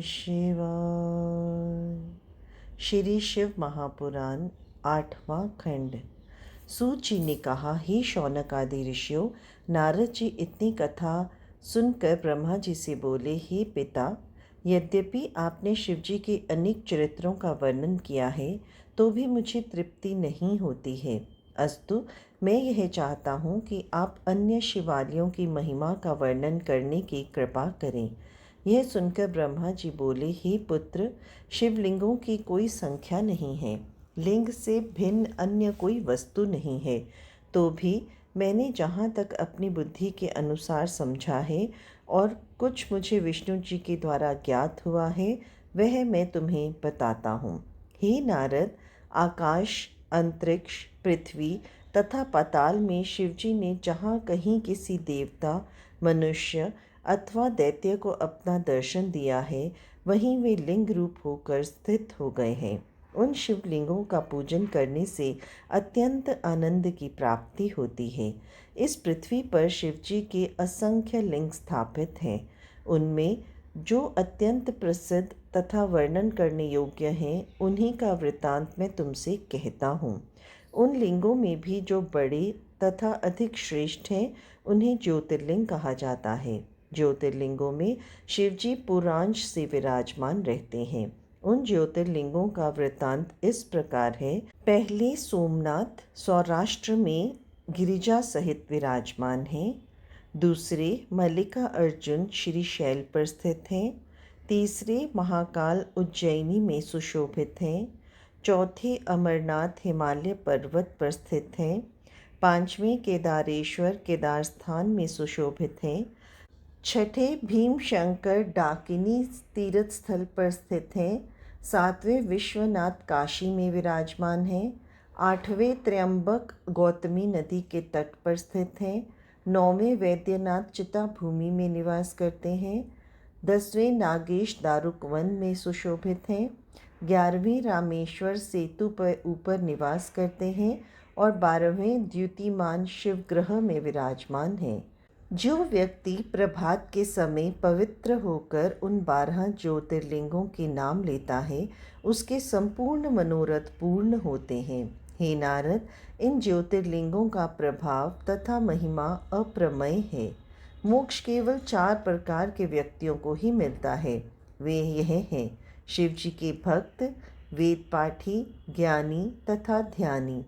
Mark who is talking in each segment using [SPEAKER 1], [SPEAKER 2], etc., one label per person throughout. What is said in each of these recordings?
[SPEAKER 1] शिवाय। श्री शिव महापुराण 8वां खंड। सूत जी ने कहा, हे शौनक आदि ऋषियों, नारद जी इतनी कथा सुनकर ब्रह्मा जी से बोले, हे पिता, यद्यपि आपने शिव जी के अनेक चरित्रों का वर्णन किया है तो भी मुझे तृप्ति नहीं होती है। अस्तु, मैं यह चाहता हूँ कि आप अन्य शिवालयों की महिमा का वर्णन करने की कृपा करें। यह सुनकर ब्रह्मा जी बोले, हे पुत्र, शिवलिंगों की कोई संख्या नहीं है, लिंग से भिन्न अन्य कोई वस्तु नहीं है। तो भी मैंने जहाँ तक अपनी बुद्धि के अनुसार समझा है और कुछ मुझे विष्णु जी के द्वारा ज्ञात हुआ है, वह मैं तुम्हें बताता हूँ। हे नारद, आकाश, अंतरिक्ष, पृथ्वी तथा पाताल में शिवजी ने जहाँ कहीं किसी देवता, मनुष्य अथवा दैत्य को अपना दर्शन दिया है, वहीं वे लिंग रूप होकर स्थित हो गए हैं। उन शिवलिंगों का पूजन करने से अत्यंत आनंद की प्राप्ति होती है। इस पृथ्वी पर शिवजी के असंख्य लिंग स्थापित हैं। उनमें जो अत्यंत प्रसिद्ध तथा वर्णन करने योग्य हैं, उन्हीं का वृतांत मैं तुमसे कहता हूँ। उन लिंगों में भी जो बड़े तथा अधिक श्रेष्ठ हैं, उन्हें ज्योतिर्लिंग कहा जाता है। ज्योतिर्लिंगों में शिवजी पूर्वांश से विराजमान रहते हैं। उन ज्योतिर्लिंगों का वृत्तांत इस प्रकार है। पहले सोमनाथ सौराष्ट्र में गिरिजा सहित विराजमान हैं। दूसरे मल्लिका अर्जुन श्रीशैल पर स्थित हैं। तीसरे महाकाल उज्जैनी में सुशोभित हैं। चौथे अमरनाथ हिमालय पर्वत पर स्थित हैं। पांचवें केदारेश्वर केदार स्थान में सुशोभित हैं। छठे भीमशंकर डाकिनी तीर्थ स्थल पर स्थित हैं। सातवें विश्वनाथ काशी में विराजमान हैं। आठवें त्र्यंबक गौतमी नदी के तट पर स्थित हैं। नौवें वैद्यनाथ चिता भूमि में निवास करते हैं। 10वें नागेश दारुक वन में सुशोभित हैं। 11वें रामेश्वर सेतु पर ऊपर निवास करते हैं और 12वें द्युतिमान शिव ग्रह में विराजमान हैं। जो व्यक्ति प्रभात के समय पवित्र होकर उन 12 ज्योतिर्लिंगों के नाम लेता है, उसके संपूर्ण मनोरथ पूर्ण होते हैं। हे नारद, इन ज्योतिर्लिंगों का प्रभाव तथा महिमा अप्रमेय है। मोक्ष केवल 4 प्रकार के व्यक्तियों को ही मिलता है। वे यह हैं: शिवजी के भक्त, वेद पाठी, ज्ञानी तथा ध्यानी।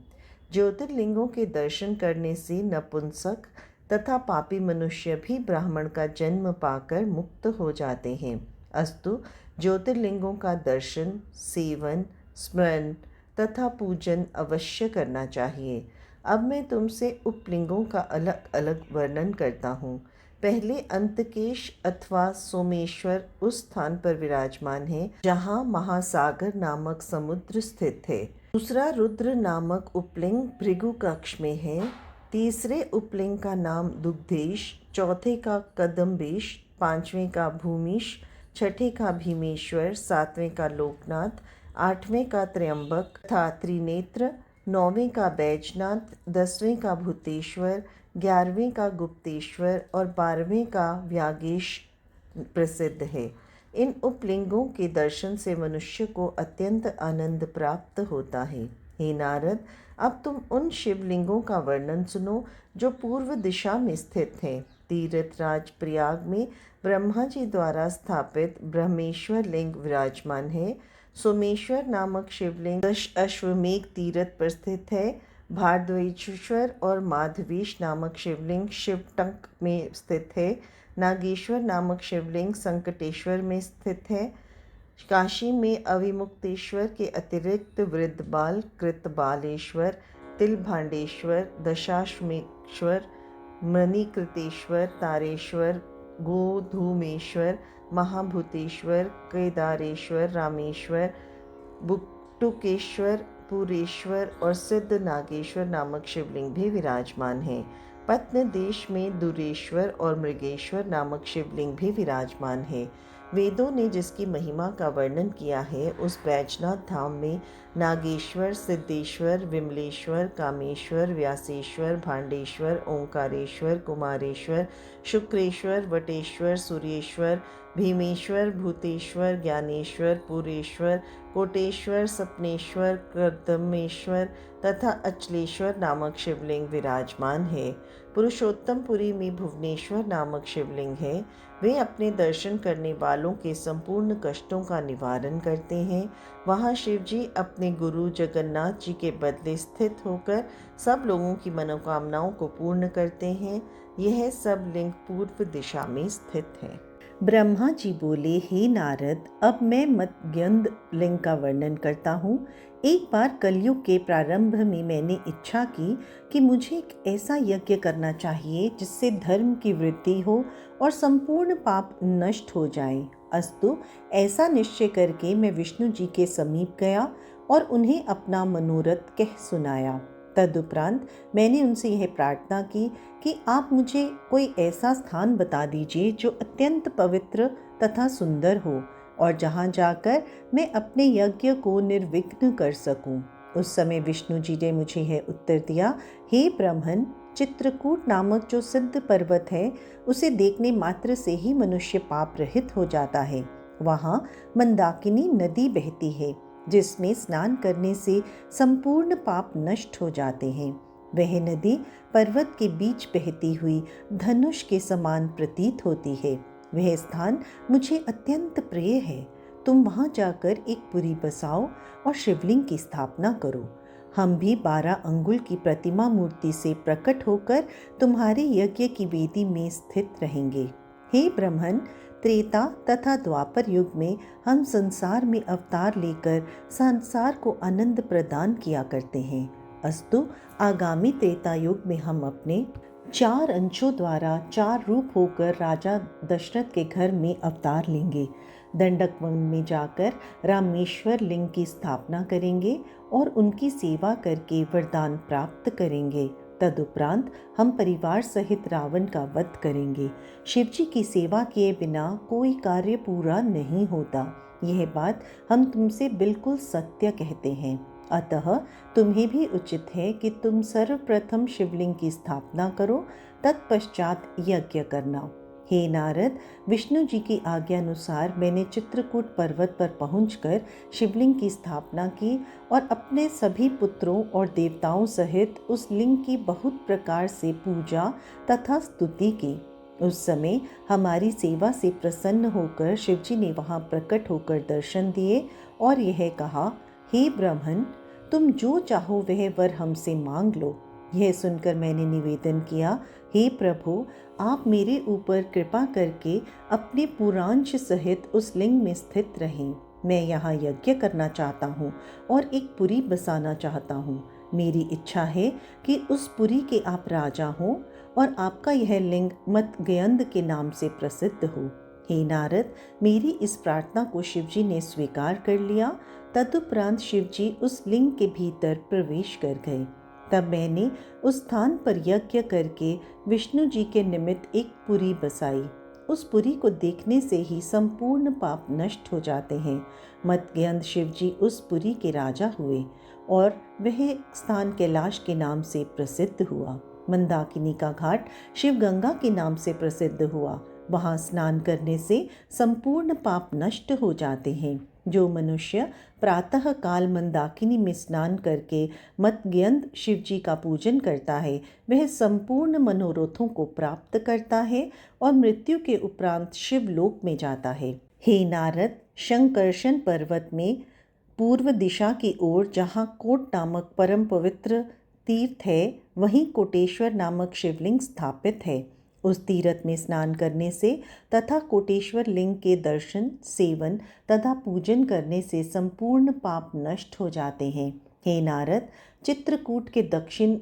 [SPEAKER 1] ज्योतिर्लिंगों के दर्शन करने से नपुंसक तथा पापी मनुष्य भी ब्राह्मण का जन्म पाकर मुक्त हो जाते हैं। अस्तु, ज्योतिर्लिंगों का दर्शन, सेवन, स्मरण तथा पूजन अवश्य करना चाहिए। अब मैं तुमसे उपलिंगों का अलग अलग वर्णन करता हूँ। पहले अंतकेश अथवा सोमेश्वर उस स्थान पर विराजमान है जहाँ महासागर नामक समुद्र स्थित है। दूसरा रुद्र नामक उपलिंग भृगु कक्ष में है। तीसरे उपलिंग का नाम दुग्धेश, चौथे का कदम्बेश, पांचवें का भूमिश, छठे का भीमेश्वर, सातवें का लोकनाथ, आठवें का त्र्यंबक तथा त्रिनेत्र, नौवें का बैजनाथ, 10वें का भूतेश्वर, 11वें का गुप्तेश्वर और 12वें का व्यागेश प्रसिद्ध है। इन उपलिंगों के दर्शन से मनुष्य को अत्यंत आनंद प्राप्त होता है। हे नारद, अब तुम उन शिवलिंगों का वर्णन सुनो जो पूर्व दिशा में स्थित हैं। तीर्थराज प्रयाग में ब्रह्मा जी द्वारा स्थापित ब्रह्मेश्वर लिंग विराजमान है। सोमेश्वर नामक शिवलिंग 10 अश्वमेघ तीर्थ पर स्थित है। भारद्वाजेश्वर और माधवेश नामक शिवलिंग शिवटंक में स्थित है। नागेश्वर नामक शिवलिंग संकटेश्वर में स्थित है। काशी में अविमुक्तेश्वर के अतिरिक्त वृद्धबाल, कृतबालेश्वर, तिलभांडेश्वर, दशाश्वमेश्वर, मणिकृतेश्वर, तारेश्वर, गोधूमेश्वर, महाभूतेश्वर, केदारेश्वर, रामेश्वर, बुट्टुकेश्वर, पुरेश्वर और सिद्ध नागेश्वर नामक शिवलिंग भी विराजमान हैं। पत्न देश में दुरेश्वर और मृगेश्वर नामक शिवलिंग भी विराजमान है। वेदों ने जिसकी महिमा का वर्णन किया है, उस बैजनाथ धाम में नागेश्वर, सिद्धेश्वर, विमलेश्वर, कामेश्वर, व्यासेश्वर, भांडेश्वर, ओंकारेश्वर, कुमारेश्वर, शुक्रेश्वर, वटेश्वर, सूर्येश्वर, भीमेश्वर, भूतेश्वर, ज्ञानेश्वर, पुरेश्वर, कोटेश्वर, सपनेश्वर, कर्दमेश्वर तथा अचलेश्वर नामक शिवलिंग विराजमान है। पुरुषोत्तमपुरी में भुवनेश्वर नामक शिवलिंग है। वे अपने दर्शन करने वालों के संपूर्ण कष्टों का निवारण करते हैं। वहाँ शिव जी अपने गुरु जगन्नाथ जी के बदले स्थित होकर सब लोगों की मनोकामनाओं को पूर्ण करते हैं। यह सब लिंग पूर्व दिशा में स्थित है। ब्रह्मा जी बोले, हे नारद, अब मैं मद्गंध लिंग का वर्णन करता हूँ। एक बार कलयुग के प्रारंभ में मैंने इच्छा की कि मुझे एक ऐसा यज्ञ करना चाहिए जिससे धर्म की वृद्धि हो और संपूर्ण पाप नष्ट हो जाए। अस्तु, ऐसा निश्चय करके मैं विष्णु जी के समीप गया और उन्हें अपना मनोरथ कह सुनाया। तदुपरांत मैंने उनसे यह प्रार्थना की कि आप मुझे कोई ऐसा स्थान बता दीजिए जो अत्यंत पवित्र तथा सुंदर हो और जहाँ जाकर मैं अपने यज्ञ को निर्विघ्न कर सकूं। उस समय विष्णु जी ने मुझे यह उत्तर दिया, हे ब्राह्मण, चित्रकूट नामक जो सिद्ध पर्वत है, उसे देखने मात्र से ही मनुष्य पाप रहित हो जाता है। वहाँ मंदाकिनी नदी बहती है जिसमें स्नान करने से संपूर्ण पाप नष्ट हो जाते हैं। वह नदी पर्वत के बीच बहती हुई धनुष के समान प्रतीत होती है। वह स्थान मुझे अत्यंत प्रिय है। तुम वहां जाकर एक पुरी बसाओ और शिवलिंग की स्थापना करो। हम भी 12 अंगुल की प्रतिमा मूर्ति से प्रकट होकर तुम्हारे यज्ञ की वेदी में स्थित रहेंगे। हे ब्राह्मण, त्रेता तथा द्वापर युग में हम संसार में अवतार लेकर संसार को आनंद प्रदान किया करते हैं। अस्तु, आगामी त्रेता युग में हम अपने 4 अंशों द्वारा 4 रूप होकर राजा दशरथ के घर में अवतार लेंगे। दंडक वन में जाकर रामेश्वर लिंग की स्थापना करेंगे और उनकी सेवा करके वरदान प्राप्त करेंगे। तदुपरांत हम परिवार सहित रावण का वध करेंगे। शिवजी की सेवा किए बिना कोई कार्य पूरा नहीं होता। यह बात हम तुमसे बिल्कुल सत्य कहते हैं। अतः तुम्हें भी उचित है कि तुम सर्वप्रथम शिवलिंग की स्थापना करो, तत्पश्चात यज्ञ करना। हे नारद, विष्णु जी की आज्ञा अनुसार मैंने चित्रकूट पर्वत पर पहुंचकर शिवलिंग की स्थापना की और अपने सभी पुत्रों और देवताओं सहित उस लिंग की बहुत प्रकार से पूजा तथा स्तुति की। उस समय हमारी सेवा से प्रसन्न होकर शिवजी ने वहां प्रकट होकर दर्शन दिए और यह कहा, हे ब्राह्मण, तुम जो चाहो वह वर हमसे मांग लो। यह सुनकर मैंने निवेदन किया, हे प्रभु, आप मेरे ऊपर कृपा करके अपने पुरांश सहित उस लिंग में स्थित रहें। मैं यहाँ यज्ञ करना चाहता हूँ और एक पुरी बसाना चाहता हूँ। मेरी इच्छा है कि उस पुरी के आप राजा हों और आपका यह लिंग मद्गयंद के नाम से प्रसिद्ध हो। हे नारद, मेरी इस प्रार्थना को शिवजी ने स्वीकार कर लिया। तदुपरांत शिवजी उस लिंग के भीतर प्रवेश कर गए। तब मैंने उस स्थान पर यज्ञ करके विष्णु जी के निमित्त एक पुरी बसाई। उस पुरी को देखने से ही संपूर्ण पाप नष्ट हो जाते हैं। मद्गयंद शिवजी उस पुरी के राजा हुए और वह स्थान कैलाश के नाम से प्रसिद्ध हुआ। मंदाकिनी का घाट शिव गंगा के नाम से प्रसिद्ध हुआ। वहाँ स्नान करने से संपूर्ण पाप नष्ट हो जाते हैं। जो मनुष्य प्रातः काल मंदाकिनी में स्नान करके मद्गयंद शिव जी का पूजन करता है, वह संपूर्ण मनोरथों को प्राप्त करता है और मृत्यु के उपरांत शिवलोक में जाता है। हे नारद, शंकरशन पर्वत में पूर्व दिशा की ओर जहाँ कोट नामक परम पवित्र तीर्थ है, वहीं कोटेश्वर नामक शिवलिंग स्थापित है। उस तीर्थ में स्नान करने से तथा कोटेश्वर लिंग के दर्शन, सेवन तथा पूजन करने से संपूर्ण पाप नष्ट हो जाते हैं। हे नारद, चित्रकूट के दक्षिण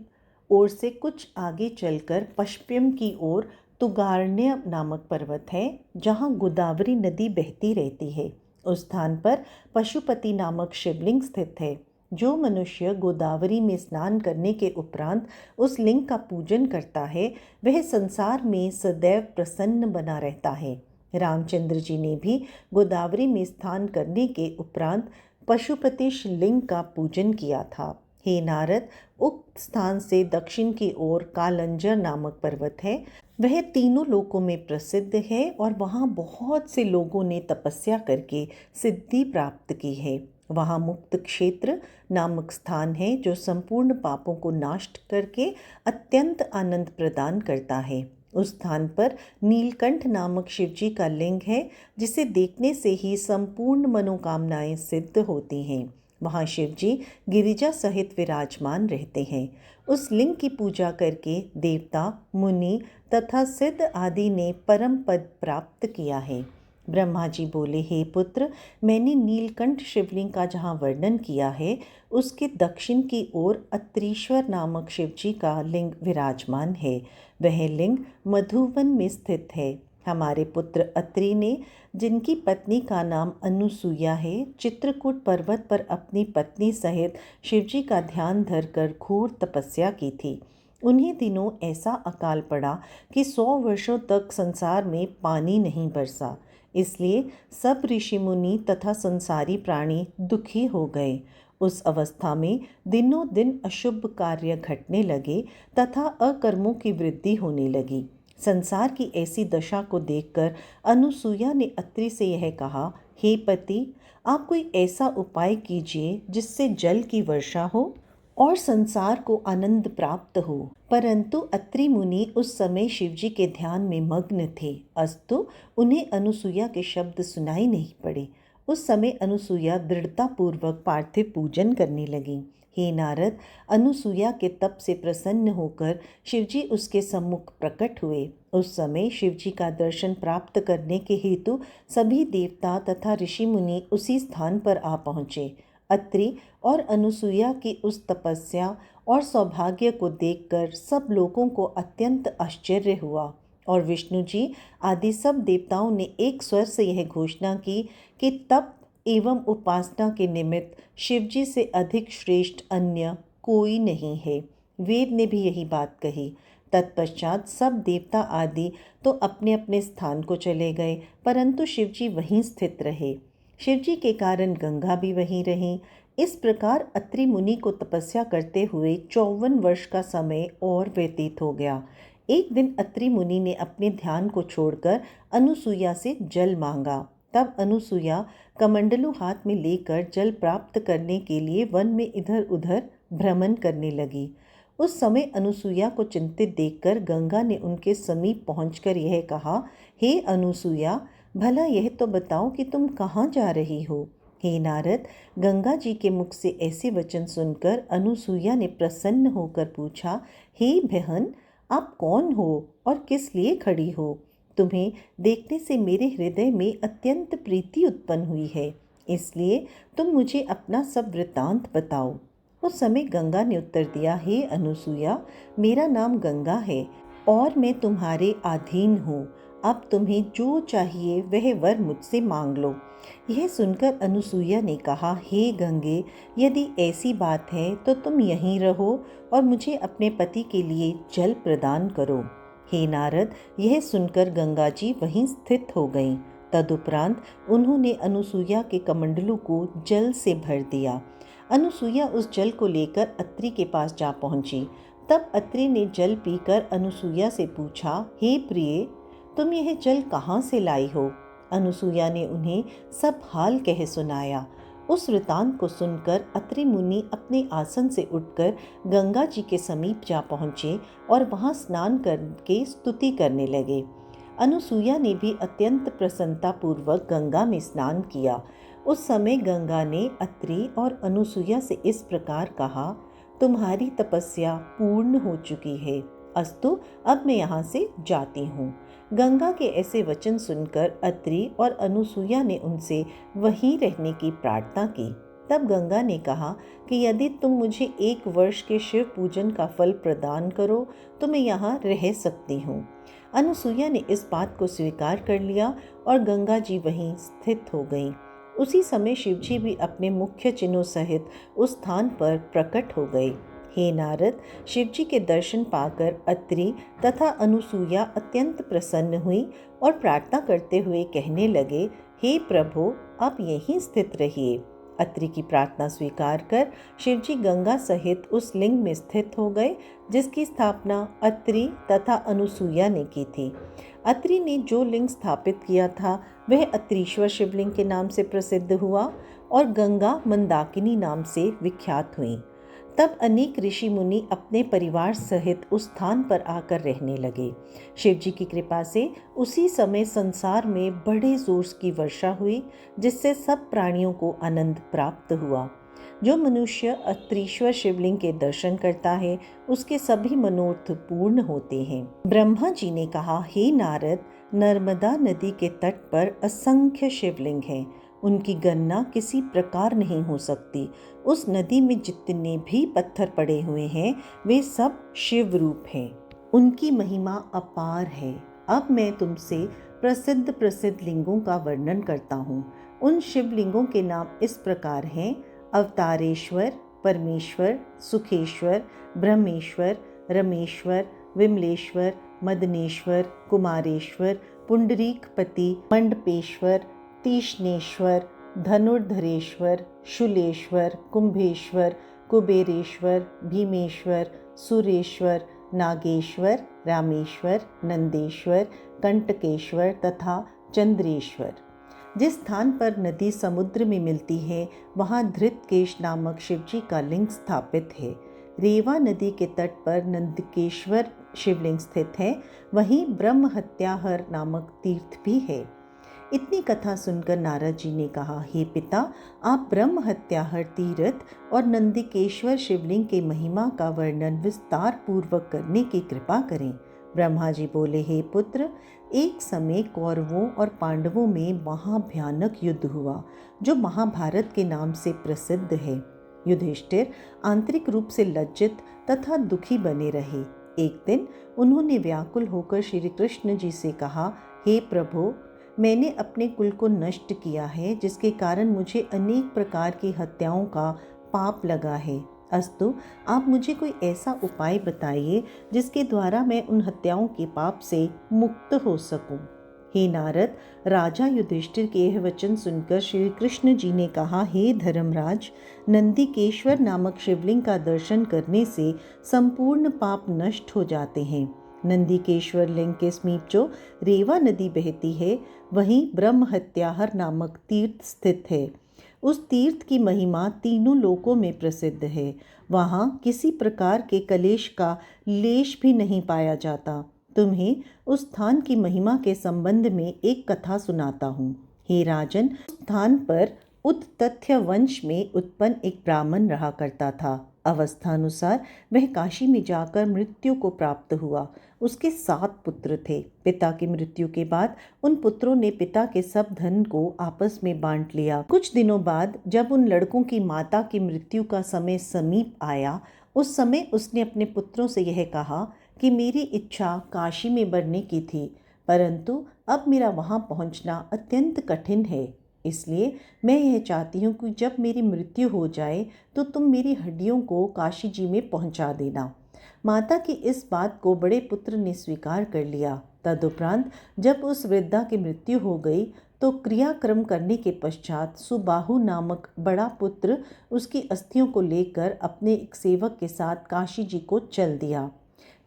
[SPEAKER 1] ओर से कुछ आगे चलकर पश्चिम की ओर तुगार्ण्य नामक पर्वत है, जहाँ गोदावरी नदी बहती रहती है। उस स्थान पर पशुपति नामक शिवलिंग स्थित है। जो मनुष्य गोदावरी में स्नान करने के उपरांत उस लिंग का पूजन करता है, वह संसार में सदैव प्रसन्न बना रहता है। रामचंद्र जी ने भी गोदावरी में स्नान करने के उपरांत पशुपतिश लिंग का पूजन किया था। हे नारद, उक्त स्थान से दक्षिण की ओर कालंजर नामक पर्वत है। वह तीनों लोकों में प्रसिद्ध है और वहाँ बहुत से लोगों ने तपस्या करके सिद्धि प्राप्त की है। वहाँ मुक्त क्षेत्र नामक स्थान है जो संपूर्ण पापों को नष्ट करके अत्यंत आनंद प्रदान करता है। उस स्थान पर नीलकंठ नामक शिवजी का लिंग है, जिसे देखने से ही संपूर्ण मनोकामनाएं सिद्ध होती हैं। वहाँ शिवजी गिरिजा सहित विराजमान रहते हैं। उस लिंग की पूजा करके देवता, मुनि तथा सिद्ध आदि ने परम पद प्राप्त किया है। ब्रह्मा जी बोले, हे पुत्र, मैंने नीलकंठ शिवलिंग का जहाँ वर्णन किया है उसके दक्षिण की ओर अत्रीश्वर नामक शिवजी का लिंग विराजमान है। वह लिंग मधुवन में स्थित है। हमारे पुत्र अत्रि ने, जिनकी पत्नी का नाम अनुसुईया है, चित्रकूट पर्वत पर अपनी पत्नी सहित शिवजी का ध्यान धरकर घोर तपस्या की थी। उन्हीं दिनों ऐसा अकाल पड़ा कि 100 वर्षों तक संसार में पानी नहीं बरसा। इसलिए सब ऋषि मुनि तथा संसारी प्राणी दुखी हो गए। उस अवस्था में दिनों दिन अशुभ कार्य घटने लगे तथा अकर्मों की वृद्धि होने लगी। संसार की ऐसी दशा को देखकर अनुसुईया ने अत्रि से यह कहा, हे पति, आप कोई ऐसा उपाय कीजिए जिससे जल की वर्षा हो और संसार को आनंद प्राप्त हो। परंतु अत्रि मुनि उस समय शिवजी के ध्यान में मग्न थे, अस्तु उन्हें अनुसुईया के शब्द सुनाई नहीं पड़े। उस समय अनुसुईया दृढ़तापूर्वक पार्थिव पूजन करने लगी। हे नारद, अनुसुईया के तप से प्रसन्न होकर शिवजी उसके सम्मुख प्रकट हुए। उस समय शिवजी का दर्शन प्राप्त करने के हेतु सभी देवता तथा ऋषि मुनि उसी स्थान पर आ पहुँचे। अत्रि और अनुसुईया की उस तपस्या और सौभाग्य को देखकर सब लोगों को अत्यंत आश्चर्य हुआ और विष्णु जी आदि सब देवताओं ने एक स्वर से यह घोषणा की कि तप एवं उपासना के निमित्त शिवजी से अधिक श्रेष्ठ अन्य कोई नहीं है। वेद ने भी यही बात कही। तत्पश्चात सब देवता आदि तो अपने अपने स्थान को चले गए, परंतु शिवजी वहीं स्थित रहे। शिवजी के कारण गंगा भी वहीं रही। इस प्रकार अत्रि मुनि को तपस्या करते हुए 54 वर्ष का समय और व्यतीत हो गया। एक दिन अत्रि मुनि ने अपने ध्यान को छोड़कर अनुसुईया से जल मांगा। तब अनुसुईया कमंडलू हाथ में लेकर जल प्राप्त करने के लिए वन में इधर उधर भ्रमण करने लगी। उस समय अनुसुईया को चिंतित देखकर गंगा ने उनके समीप पहुंचकर यह कहा, हे अनुसुईया, भला यह तो बताओ कि तुम कहाँ जा रही हो। हे नारद, गंगा जी के मुख से ऐसे वचन सुनकर अनुसुईया ने प्रसन्न होकर पूछा, हे बहन, आप कौन हो और किस लिए खड़ी हो? तुम्हें देखने से मेरे हृदय में अत्यंत प्रीति उत्पन्न हुई है, इसलिए तुम मुझे अपना सब वृत्तांत बताओ। उस समय गंगा ने उत्तर दिया, हे अनुसुईया, मेरा नाम गंगा है और मैं तुम्हारे अधीन हूँ। अब तुम्हें जो चाहिए वह वर मुझसे मांग लो। यह सुनकर अनुसुईया ने कहा, हे गंगे, यदि ऐसी बात है तो तुम यहीं रहो और मुझे अपने पति के लिए जल प्रदान करो। हे नारद, यह सुनकर गंगा जी वहीं स्थित हो गईं। तदुपरांत उन्होंने अनुसुईया के कमंडलू को जल से भर दिया। अनुसुईया उस जल को लेकर अत्रि के पास जा पहुंची। तब अत्रि ने जल पीकर अनुसुईया से पूछा, हे प्रिय, तुम यह जल कहाँ से लाई हो? अनुसुईया ने उन्हें सब हाल कह सुनाया। उस वृतांत को सुनकर अत्रि मुनि अपने आसन से उठकर गंगा जी के समीप जा पहुँचे और वहाँ स्नान करके स्तुति करने लगे। अनुसुईया ने भी अत्यंत प्रसन्नतापूर्वक गंगा में स्नान किया। उस समय गंगा ने अत्रि और अनुसुईया से इस प्रकार कहा, तुम्हारी तपस्या पूर्ण हो चुकी है, अस्तु अब मैं यहाँ से जाती हूँ। गंगा के ऐसे वचन सुनकर अत्रि और अनुसुईया ने उनसे वहीं रहने की प्रार्थना की। तब गंगा ने कहा कि यदि तुम मुझे 1 वर्ष के शिव पूजन का फल प्रदान करो तो मैं यहाँ रह सकती हूँ। अनुसुईया ने इस बात को स्वीकार कर लिया और गंगा जी वहीं स्थित हो गईं। उसी समय शिवजी भी अपने मुख्य चिन्हों सहित उस स्थान पर प्रकट हो गए। हे नारद, शिवजी के दर्शन पाकर अत्रि तथा अनुसूया अत्यंत प्रसन्न हुई और प्रार्थना करते हुए कहने लगे, हे प्रभु, आप यहीं स्थित रहिए। अत्रि की प्रार्थना स्वीकार कर शिवजी गंगा सहित उस लिंग में स्थित हो गए जिसकी स्थापना अत्रि तथा अनुसूया ने की थी। अत्रि ने जो लिंग स्थापित किया था वह अत्रीश्वर शिवलिंग के नाम से प्रसिद्ध हुआ और गंगा मंदाकिनी नाम से विख्यात हुई। तब अनेक ऋषि मुनि अपने परिवार सहित उस स्थान पर आकर रहने लगे। शिवजी की कृपा से उसी समय संसार में बड़े जोर की वर्षा हुई, जिससे सब प्राणियों को आनंद प्राप्त हुआ। जो मनुष्य अत्रीश्वर शिवलिंग के दर्शन करता है उसके सभी मनोरथ पूर्ण होते हैं। ब्रह्मा जी ने कहा, हे नारद, नर्मदा नदी के तट पर असंख्य शिवलिंग हैं। उनकी गणना किसी प्रकार नहीं हो सकती। उस नदी में जितने भी पत्थर पड़े हुए हैं वे सब शिव रूप हैं। उनकी महिमा अपार है। अब मैं तुमसे प्रसिद्ध प्रसिद्ध लिंगों का वर्णन करता हूँ। उन शिवलिंगों के नाम इस प्रकार हैं: अवतारेश्वर, परमेश्वर, सुखेश्वर, ब्रह्मेश्वर, रमेश्वर, विमलेश्वर, मदनेश्वर, कुमारेश्वर, पुंडरीकपति, मंडपेश्वर, तीक्ष्णेश्वर, धनुर्धरेश्वर, शूलेश्वर, कुंभेश्वर, कुबेरेश्वर, भीमेश्वर, सुरेश्वर, नागेश्वर, रामेश्वर, नंदेश्वर, कंटकेश्वर तथा चंद्रेश्वर। जिस स्थान पर नदी समुद्र में मिलती है वहाँ धृतकेश नामक शिवजी का लिंग स्थापित है। रेवा नदी के तट पर नंदकेश्वर शिवलिंग स्थित है। वहीं ब्रह्म हत्याहर नामक तीर्थ भी है। इतनी कथा सुनकर नारद जी ने कहा, हे पिता, आप ब्रह्म हत्याहर तीर्थ और नंदिकेश्वर शिवलिंग के महिमा का वर्णन विस्तार पूर्वक करने की कृपा करें। ब्रह्मा जी बोले, हे पुत्र, एक समय कौरवों और पांडवों में महाभयानक युद्ध हुआ जो महाभारत के नाम से प्रसिद्ध है। युधिष्ठिर आंतरिक रूप से लज्जित तथा दुखी बने रहे। एक दिन उन्होंने व्याकुल होकर श्री कृष्ण जी से कहा, हे प्रभु, मैंने अपने कुल को नष्ट किया है, जिसके कारण मुझे अनेक प्रकार की हत्याओं का पाप लगा है। अस्तु, आप मुझे कोई ऐसा उपाय बताइए जिसके द्वारा मैं उन हत्याओं के पाप से मुक्त हो सकूं। हे नारद, राजा युधिष्ठिर के यह वचन सुनकर श्री कृष्ण जी ने कहा, हे धर्मराज, नंदिकेश्वर नामक शिवलिंग का दर्शन करने से संपूर्ण पाप नष्ट हो जाते हैं। नंदिकेश्वर लिंग के समीप जो रेवा नदी बहती है वहीं ब्रह्म हत्याहर नामक तीर्थ स्थित है। उस तीर्थ की महिमा तीनों लोकों में प्रसिद्ध है। वहाँ किसी प्रकार के कलेश का लेश भी नहीं पाया जाता। तुम्हें उस स्थान की महिमा के संबंध में एक कथा सुनाता हूँ। हे राजन, उस स्थान पर उत्तथ्य वंश में उत्पन्न एक ब्राह्मण रहा करता था। अवस्थानुसार वह काशी में जाकर मृत्यु को प्राप्त हुआ। उसके 7 पुत्र थे। पिता की मृत्यु के बाद उन पुत्रों ने पिता के सब धन को आपस में बांट लिया। कुछ दिनों बाद जब उन लड़कों की माता की मृत्यु का समय समीप आया, उस समय उसने अपने पुत्रों से यह कहा कि मेरी इच्छा काशी में बढ़ने की थी, परंतु अब मेरा वहाँ पहुँचना अत्यंत कठिन है। इसलिए मैं यह चाहती हूँ कि जब मेरी मृत्यु हो जाए तो तुम मेरी हड्डियों को काशी जी में पहुँचा देना। माता की इस बात को बड़े पुत्र ने स्वीकार कर लिया। तदुपरांत जब उस वृद्धा की मृत्यु हो गई तो क्रियाक्रम करने के पश्चात सुबाहु नामक बड़ा पुत्र उसकी अस्थियों को लेकर अपने एक सेवक के साथ काशी जी को चल दिया।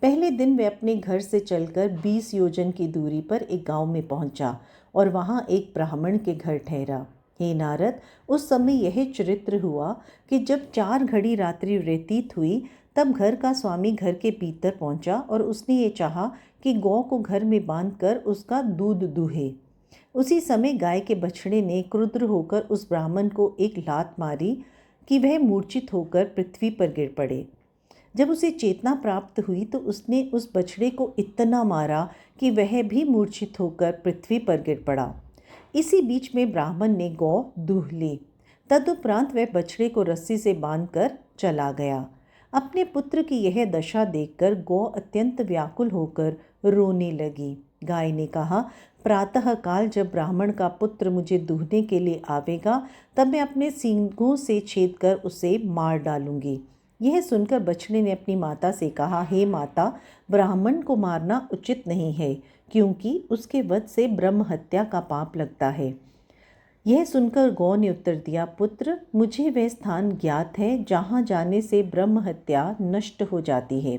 [SPEAKER 1] पहले दिन वह अपने घर से चलकर 20 योजन की दूरी पर एक गांव में पहुंचा और वहां एक ब्राह्मण के घर ठहरा। हे नारद, उस समय यह चरित्र हुआ कि जब 4 घड़ी रात्रि व्यतीत हुई तब घर का स्वामी घर के भीतर पहुंचा और उसने ये चाहा कि गौ को घर में बांधकर उसका दूध दूहे। उसी समय गाय के बछड़े ने क्रुद्ध होकर उस ब्राह्मण को एक लात मारी कि वह मूर्छित होकर पृथ्वी पर गिर पड़े। जब उसे चेतना प्राप्त हुई तो उसने उस बछड़े को इतना मारा कि वह भी मूर्छित होकर पृथ्वी पर गिर पड़ा। इसी बीच में ब्राह्मण ने गौ दूह ली। तदुपरांत वह बछड़े को रस्सी से बांधकर चला गया। अपने पुत्र की यह दशा देखकर गौ अत्यंत व्याकुल होकर रोने लगी। गाय ने कहा, प्रातः काल जब ब्राह्मण का पुत्र मुझे दूहने के लिए आवेगा तब मैं अपने सींगों से छेद कर उसे मार डालूंगी। यह सुनकर बछड़े ने अपनी माता से कहा, हे माता, ब्राह्मण को मारना उचित नहीं है, क्योंकि उसके वध से ब्रह्म हत्या का पाप लगता है। यह सुनकर गौ ने उत्तर दिया, पुत्र, मुझे वह स्थान ज्ञात है जहाँ जाने से ब्रह्म हत्या नष्ट हो जाती है।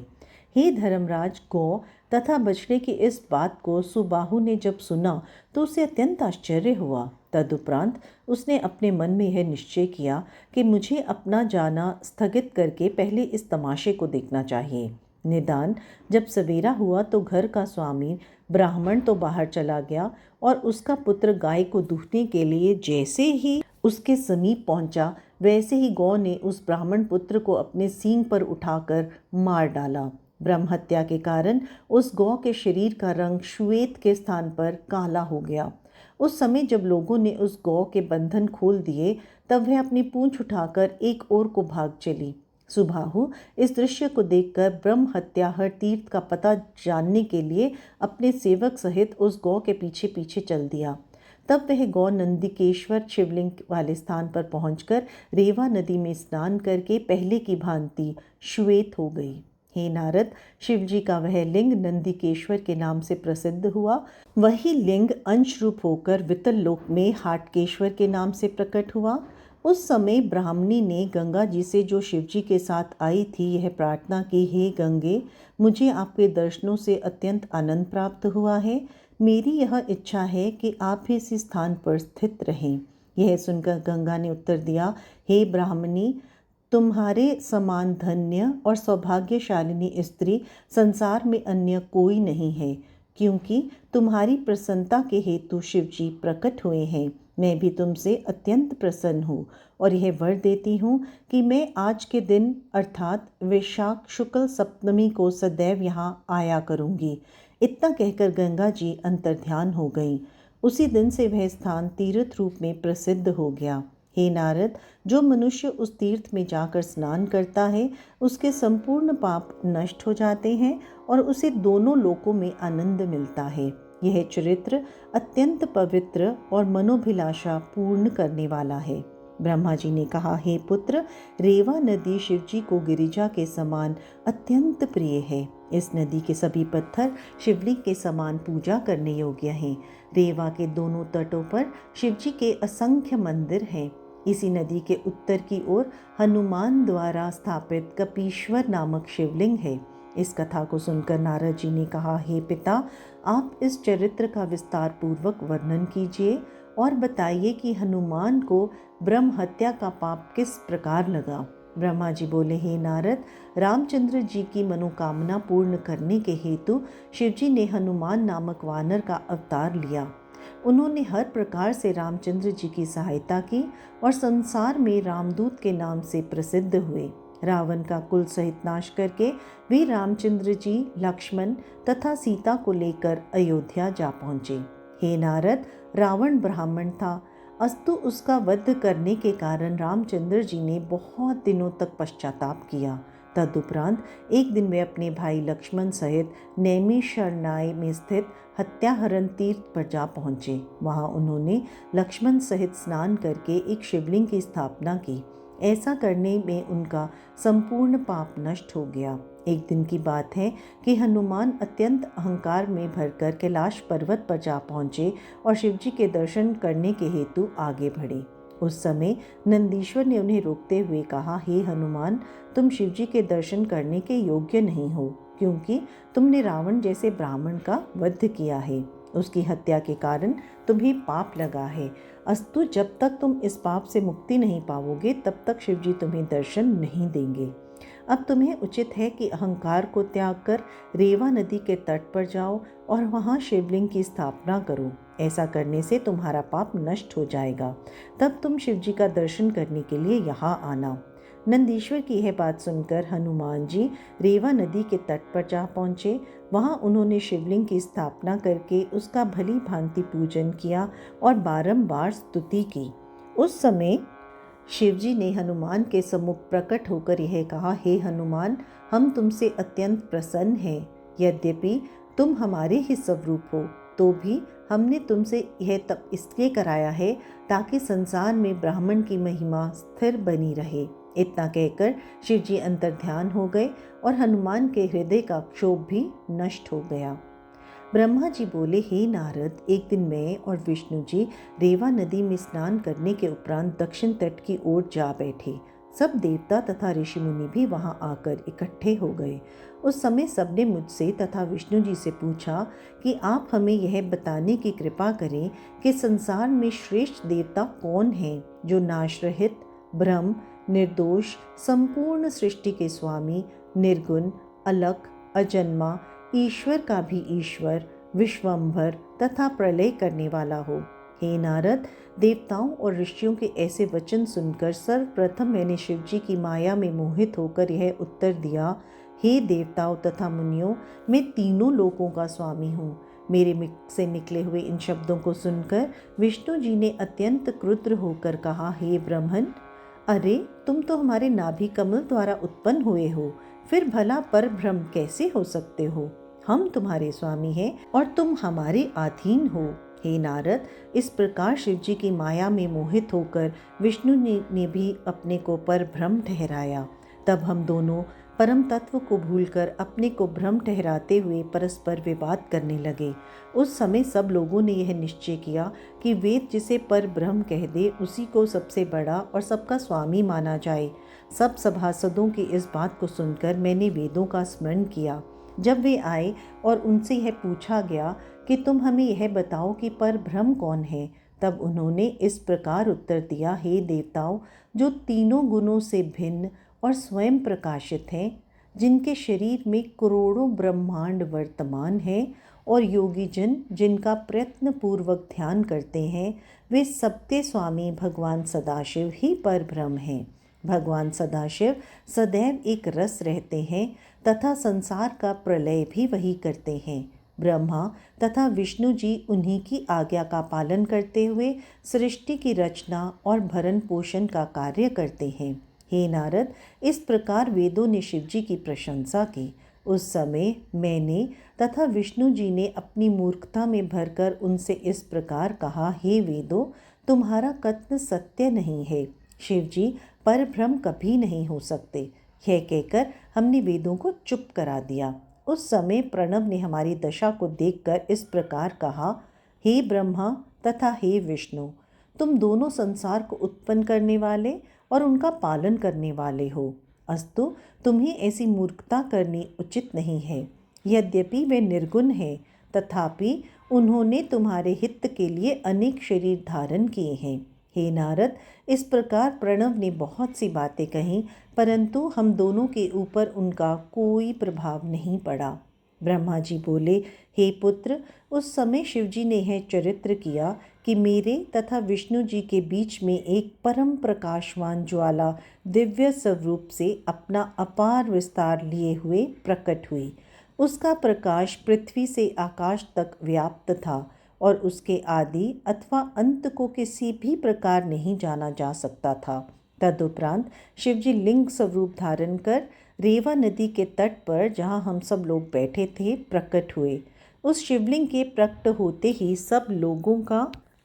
[SPEAKER 1] हे धर्मराज, गौ तथा बछड़े की इस बात को सुबाहु ने जब सुना तो उसे अत्यंत आश्चर्य हुआ। तदुपरांत उसने अपने मन में यह निश्चय किया कि मुझे अपना जाना स्थगित करके पहले इस तमाशे को देखना चाहिए। निदान जब सवेरा हुआ तो घर का स्वामी ब्राह्मण तो बाहर चला गया और उसका पुत्र गाय को दूहने के लिए जैसे ही उसके समीप पहुंचा, वैसे ही गौ ने उस ब्राह्मण पुत्र को अपने सींग पर उठाकर मार डाला। ब्रह्म हत्या के कारण उस गौ के शरीर का रंग श्वेत के स्थान पर काला हो गया। उस समय जब लोगों ने उस गौ के बंधन खोल दिए, तब वह अपनी पूंछ उठाकर एक ओर को भाग चली। सुबाहु इस दृश्य को देखकर ब्रह्म हत्याहर तीर्थ का पता जानने के लिए अपने सेवक सहित उस गौ के पीछे पीछे चल दिया। तब वह गौ नंदिकेश्वर शिवलिंग वाले स्थान पर पहुंचकर रेवा नदी में स्नान करके पहले की भांति श्वेत हो गई। हे नारद, शिवजी का वह लिंग नंदिकेश्वर के नाम से प्रसिद्ध हुआ। वही लिंग अंश रूप होकर वितल लोक में हाटकेश्वर के नाम से प्रकट हुआ। उस समय ब्राह्मणी ने गंगा जी से, जो शिवजी के साथ आई थी, यह प्रार्थना की, हे गंगे, मुझे आपके दर्शनों से अत्यंत आनंद प्राप्त हुआ है। मेरी यह इच्छा है कि आप भी इसी स्थान पर स्थित रहें। यह सुनकर गंगा ने उत्तर दिया, हे ब्राह्मणी, तुम्हारे समान धन्य और सौभाग्यशालिनी स्त्री संसार में अन्य कोई नहीं है, क्योंकि तुम्हारी प्रसन्नता के हेतु शिवजी प्रकट हुए हैं। मैं भी तुमसे अत्यंत प्रसन्न हूँ और यह वर देती हूँ कि मैं आज के दिन अर्थात वैशाख शुक्ल सप्तमी को सदैव यहाँ आया करूँगी। इतना कहकर गंगा जी अंतर्ध्यान हो गई। उसी दिन से वह स्थान तीर्थ रूप में प्रसिद्ध हो गया। हे नारद, जो मनुष्य उस तीर्थ में जाकर स्नान करता है, उसके संपूर्ण पाप नष्ट हो जाते हैं और उसे दोनों लोकों में आनंद मिलता है। यह चरित्र अत्यंत पवित्र और मनोभिलाषा पूर्ण करने वाला है। ब्रह्मा जी ने कहा, हे पुत्र, रेवा नदी शिवजी को गिरिजा के समान अत्यंत प्रिय है। इस नदी के सभी पत्थर शिवलिंग के समान पूजा करने योग्य हैं। रेवा के दोनों तटों पर शिवजी के असंख्य मंदिर हैं। इसी नदी के उत्तर की ओर हनुमान द्वारा स्थापित कपीश्वर नामक शिवलिंग है। इस कथा को सुनकर नारद जी ने कहा, हे पिता, आप इस चरित्र का विस्तार पूर्वक वर्णन कीजिए और बताइए कि हनुमान को ब्रह्म हत्या का पाप किस प्रकार लगा। ब्रह्मा जी बोले, हे नारद, रामचंद्र जी की मनोकामना पूर्ण करने के हेतु शिवजी ने हनुमान नामक वानर का अवतार लिया। उन्होंने हर प्रकार से रामचंद्र जी की सहायता की और संसार में रामदूत के नाम से प्रसिद्ध हुए। रावण का कुल सहित नाश करके वे रामचंद्र जी, लक्ष्मण तथा सीता को लेकर अयोध्या जा पहुँचे। हे नारद, रावण ब्राह्मण था, अस्तु उसका वध करने के कारण रामचंद्र जी ने बहुत दिनों तक पश्चाताप किया। तदुपरांत एक दिन वे अपने भाई लक्ष्मण सहित नैमिषारण्य में स्थित हत्याहरण तीर्थ पर जा पहुँचे। वहाँ उन्होंने लक्ष्मण सहित स्नान करके एक शिवलिंग की स्थापना की। ऐसा करने में उनका संपूर्ण पाप नष्ट हो गया। एक दिन की बात है कि हनुमान अत्यंत अहंकार में भरकर कैलाश पर्वत पर जा पहुँचे और शिवजी के दर्शन करने के हेतु आगे बढ़े। उस समय नंदीश्वर ने उन्हें रोकते हुए कहा, हे हनुमान, तुम शिवजी के दर्शन करने के योग्य नहीं हो, क्योंकि तुमने रावण जैसे ब्राह्मण का वध किया है। उसकी हत्या के कारण तुम्हें पाप लगा है। अस्तु, जब तक तुम इस पाप से मुक्ति नहीं पाओगे, तब तक शिवजी तुम्हें दर्शन नहीं देंगे। अब तुम्हें उचित है कि अहंकार को त्याग कर रेवा नदी के तट पर जाओ और वहाँ शिवलिंग की स्थापना करो। ऐसा करने से तुम्हारा पाप नष्ट हो जाएगा। तब तुम शिवजी का दर्शन करने के लिए यहाँ आना। नंदीश्वर की यह बात सुनकर हनुमान जी रेवा नदी के तट पर जा पहुँचे। वहाँ उन्होंने शिवलिंग की स्थापना करके उसका भली भांति पूजन किया और बारंबार स्तुति की। उस समय शिवजी ने हनुमान के सम्मुख प्रकट होकर यह कहा, हे हनुमान, हम तुमसे अत्यंत प्रसन्न हैं। यद्यपि तुम हमारे ही स्वरूप हो, तो भी हमने तुमसे यह तब इसलिए कराया है ताकि संसार में ब्राह्मण की महिमा स्थिर बनी रहे। इतना कहकर शिव जी अंतर्ध्यान हो गए और हनुमान के हृदय का क्षोभ भी नष्ट हो गया। ब्रह्मा जी बोले, हे नारद, एक दिन मैं और विष्णु जी रेवा नदी में स्नान करने के उपरांत दक्षिण तट की ओर जा बैठे। सब देवता तथा ऋषि मुनि भी वहां आकर इकट्ठे हो गए। उस समय सबने मुझसे तथा विष्णु जी से पूछा कि आप हमें यह बताने की कृपा करें कि संसार में श्रेष्ठ देवता कौन हैं, जो नाशरहित, ब्रह्म, निर्दोष, संपूर्ण सृष्टि के स्वामी, निर्गुण, अलख, अजन्मा, ईश्वर का भी ईश्वर, विश्वंभर तथा प्रलय करने वाला हो। हे नारद, देवताओं और ऋषियों के ऐसे वचन सुनकर सर्वप्रथम मैंने शिव जी की माया में मोहित होकर यह उत्तर दिया, हे देवताओं तथा मुनियों, मैं तीनों लोकों का स्वामी हूँ। मेरे मुख से निकले हुए इन शब्दों को सुनकर विष्णु जी ने अत्यंत क्रुद्ध होकर कहा, हे ब्रह्मन, अरे तुम तो हमारे नाभि कमल द्वारा उत्पन्न हुए हो, फिर भला पर ब्रह्म कैसे हो सकते हो? हम तुम्हारे स्वामी हैं और तुम हमारे अधीन हो। हे नारद, इस प्रकार शिव जी की माया में मोहित होकर विष्णु ने भी अपने को पर ब्रह्म ठहराया। तब हम दोनों परम तत्व को भूलकर अपने को ब्रह्म ठहराते हुए परस्पर विवाद करने लगे। उस समय सब लोगों ने यह निश्चय किया कि वेद जिसे पर ब्रह्म कह दे उसी को सबसे बड़ा और सबका स्वामी माना जाए। सब सभासदों की इस बात को सुनकर मैंने वेदों का स्मरण किया। जब वे आए और उनसे यह पूछा गया कि तुम हमें यह बताओ कि पर ब्रह्म कौन है, तब उन्होंने इस प्रकार उत्तर दिया, हे देवताओं, जो तीनों गुणों से भिन्न और स्वयं प्रकाशित हैं, जिनके शरीर में करोड़ों ब्रह्मांड वर्तमान हैं और योगी जन जिनका प्रयत्न पूर्वक ध्यान करते हैं, वे सबके स्वामी भगवान सदाशिव ही पर ब्रह्म हैं। भगवान सदाशिव सदैव एक रस रहते हैं तथा संसार का प्रलय भी वही करते हैं। ब्रह्मा तथा विष्णु जी उन्हीं की आज्ञा का पालन करते हुए सृष्टि की रचना और भरण पोषण का कार्य करते हैं। हे नारद, इस प्रकार वेदों ने शिव जी की प्रशंसा की। उस समय मैंने तथा विष्णु जी ने अपनी मूर्खता में भरकर उनसे इस प्रकार कहा, हे वेदों, तुम्हारा कथन सत्य नहीं है। शिव जी पर ब्रह्म कभी नहीं हो सकते। यह कहकर हमने वेदों को चुप करा दिया। उस समय प्रणव ने हमारी दशा को देखकर इस प्रकार कहा, हे ब्रह्मा तथा हे विष्णु, तुम दोनों संसार को उत्पन्न करने वाले और उनका पालन करने वाले हो, अस्तु तुम्हें ऐसी मूर्खता करनी उचित नहीं है। यद्यपि वे निर्गुण हैं, तथापि उन्होंने तुम्हारे हित के लिए अनेक शरीर धारण किए हैं। हे नारद, इस प्रकार प्रणव ने बहुत सी बातें कहीं, परंतु हम दोनों के ऊपर उनका कोई प्रभाव नहीं पड़ा। ब्रह्मा जी बोले, हे पुत्र, उस समय शिव जी ने यह चरित्र किया कि मेरे तथा विष्णु जी के बीच में एक परम प्रकाशवान ज्वाला दिव्य स्वरूप से अपना अपार विस्तार लिए हुए प्रकट हुई। उसका प्रकाश पृथ्वी से आकाश तक व्याप्त था और उसके आदि अथवा अंत को किसी भी प्रकार नहीं जाना जा सकता था। तदुपरांत शिवजी लिंग स्वरूप धारण कर रेवा नदी के तट पर, जहाँ हम सब लोग बैठे थे, प्रकट हुए। उस शिवलिंग के प्रकट होते ही सब लोगों का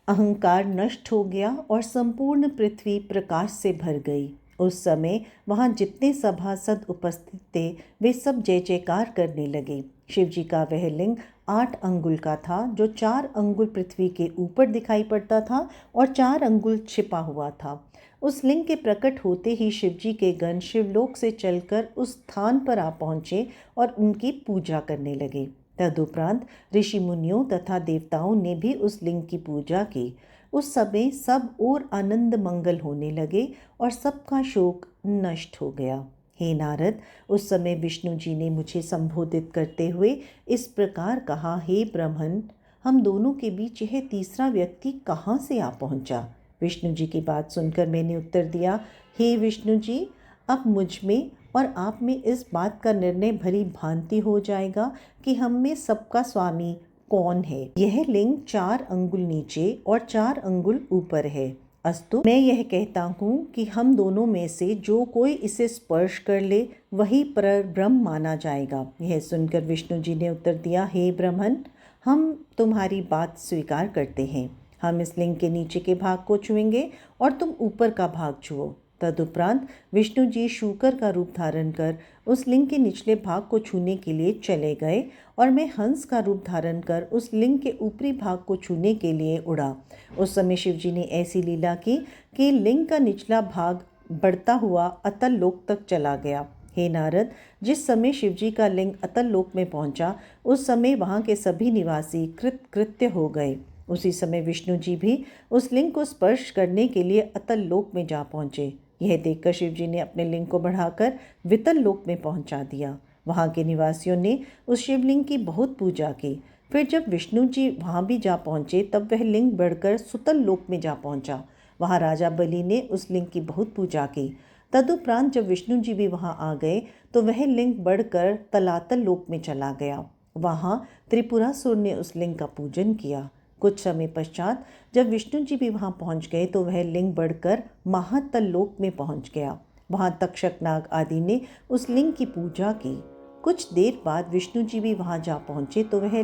[SPEAKER 1] अहंकार नष्ट हो गया और संपूर्ण पृथ्वी प्रकाश से भर गई। उस समय वहाँ जितने सभासद उपस्थित थे वे सब जय जयकार करने लगे। शिव जी का वह लिंग 8 अंगुल का था, जो 4 अंगुल पृथ्वी के ऊपर दिखाई पड़ता था और 4 अंगुल छिपा हुआ था। उस लिंग के प्रकट होते ही शिव जी के गण शिवलोक से चलकर उस स्थान पर आ पहुँचे और उनकी पूजा करने लगे। तदुपरांत ऋषि मुनियों तथा देवताओं ने भी उस लिंग की पूजा की। उस समय सब और आनंद मंगल होने लगे और सबका शोक नष्ट हो गया। हे नारद, उस समय विष्णु जी ने मुझे संबोधित करते हुए इस प्रकार कहा, हे ब्रह्मन, हम दोनों के बीच यह तीसरा व्यक्ति कहाँ से आ पहुँचा? विष्णु जी की बात सुनकर मैंने उत्तर दिया, हे विष्णु जी, अब मुझ में और आप में इस बात का निर्णय भली भांति हो जाएगा कि हम में सबका स्वामी कौन है। यह लिंग 4 अंगुल नीचे और 4 अंगुल ऊपर है। अस्तु, मैं यह कहता हूँ कि हम दोनों में से जो कोई इसे स्पर्श कर ले वही पर ब्रह्म माना जाएगा। यह सुनकर विष्णु जी ने उत्तर दिया, हे ब्रह्मन, हम तुम्हारी बात स्वीकार करते हैं। हम इस लिंग के नीचे के भाग को छुएंगे और तुम ऊपर का भाग छुओ। तदुपरांत विष्णु जी शूकर का रूप धारण कर उस लिंग के निचले भाग को छूने के लिए चले गए और मैं हंस का रूप धारण कर उस लिंग के ऊपरी भाग को छूने के लिए उड़ा। उस समय शिव जी ने ऐसी लीला की कि लिंग का निचला भाग बढ़ता हुआ अतल लोक तक चला गया। हे नारद, जिस समय शिवजी का लिंग अतल लोक में पहुंचा उस समय वहां के सभी निवासी कृत्य हो गए। उसी समय विष्णु जी भी उस लिंग को स्पर्श करने के लिए अतल लोक में जा पहुंचे। यह देखकर शिवजी ने अपने लिंग को बढ़ाकर वितल लोक में पहुंचा दिया। वहां के निवासियों ने उस शिवलिंग की बहुत पूजा की। फिर जब विष्णु जी वहां भी जा पहुंचे तब वह लिंग बढ़कर सुतल लोक में जा पहुंचा। वहां राजा बलि ने उस लिंग की बहुत पूजा की। तदुपरांत जब विष्णु जी भी वहां आ गए तो वह लिंग बढ़कर तलातल लोक में चला गया। वहां त्रिपुरासुर ने उस लिंग का पूजन किया। कुछ समय पश्चात जब विष्णु जी भी वहां पहुंच गए तो वह लिंग बढ़कर महातल लोक में पहुंच गया। वहां तक्षक नाग आदि ने उस लिंग की पूजा की। कुछ देर बाद विष्णु जी भी वहां जा पहुंचे तो वह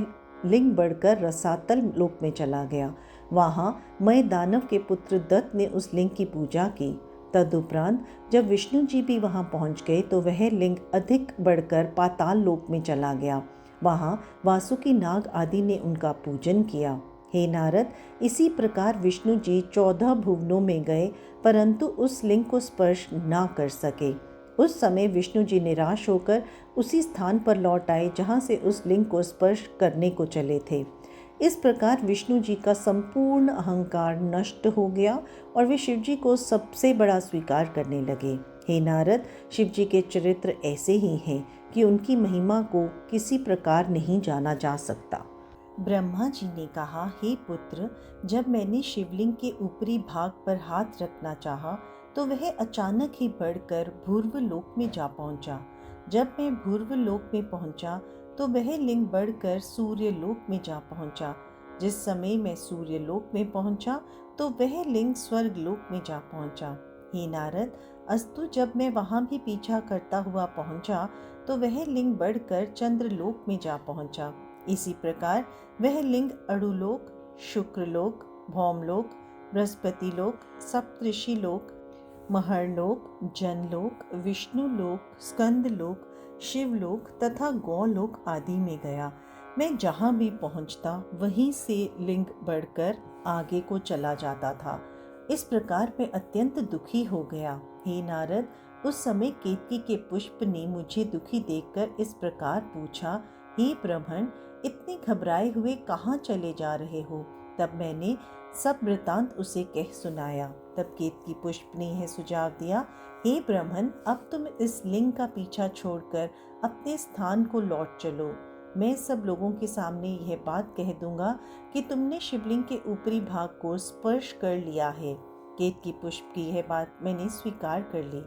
[SPEAKER 1] लिंग बढ़कर रसातल लोक में चला गया। वहां मय दानव के पुत्र दत्त ने उस लिंग की पूजा की। तदुपरांत जब विष्णु जी भी वहां पहुंच गए तो वह लिंग अधिक बढ़कर पाताल लोक में चला गया। वहां वासुकी नाग आदि ने उनका पूजन किया। हे नारद, इसी प्रकार विष्णु जी 14 भुवनों में गए परंतु उस लिंग को स्पर्श ना कर सके। उस समय विष्णु जी निराश होकर उसी स्थान पर लौट आए जहां से उस लिंग को स्पर्श करने को चले थे। इस प्रकार विष्णु जी का संपूर्ण अहंकार नष्ट हो गया और वे शिव जी को सबसे बड़ा स्वीकार करने लगे। हे नारद, शिव जी के चरित्र ऐसे ही हैं कि उनकी महिमा को किसी प्रकार नहीं जाना जा सकता। ब्रह्मा जी ने कहा, हे पुत्र, जब मैंने शिवलिंग के ऊपरी भाग पर हाथ रखना चाहा तो वह अचानक ही बढ़कर भूर्व लोक में जा पहुंचा। जब मैं भूर्व लोक में पहुंचा तो वह लिंग बढ़कर सूर्य लोक में जा पहुंचा। जिस समय मैं सूर्य लोक में पहुंचा तो वह लिंग स्वर्ग लोक में जा पहुंचा। हे नारद, अस्तु जब मैं वहां भी पीछा करता हुआ पहुंचा तो वह लिंग बढ़कर चंद्रलोक में जा पहुंचा। इसी प्रकार वह लिंग अड़ुलोक, शुक्रलोक, भौमलोक, बृहस्पति लोक, सप्तऋषि लोक, महरलोक, जनलोक, विष्णुलोक, स्कंदलोक, शिवलोक तथा गौलोक आदि में गया। मैं जहाँ भी पहुँचता वहीं से लिंग बढ़कर आगे को चला जाता था। इस प्रकार मैं अत्यंत दुखी हो गया। हे नारद, उस समय केतकी के पुष्प ने मुझे दुखी देखकर इस प्रकार पूछा, हे ब्रह्मण, इतने घबराए हुए कहाँ चले जा रहे हो? तब मैंने सब वृतांत उसे कह सुनाया। तब केतकी पुष्प ने यह सुझाव दिया, हे ब्रह्मन, अब तुम इस लिंग का पीछा छोड़कर अपने स्थान को लौट चलो। मैं सब लोगों के सामने यह बात कह दूंगा कि तुमने शिवलिंग के ऊपरी भाग को स्पर्श कर लिया है। केतकी पुष्प की यह बात मैंने स्वीकार कर ली।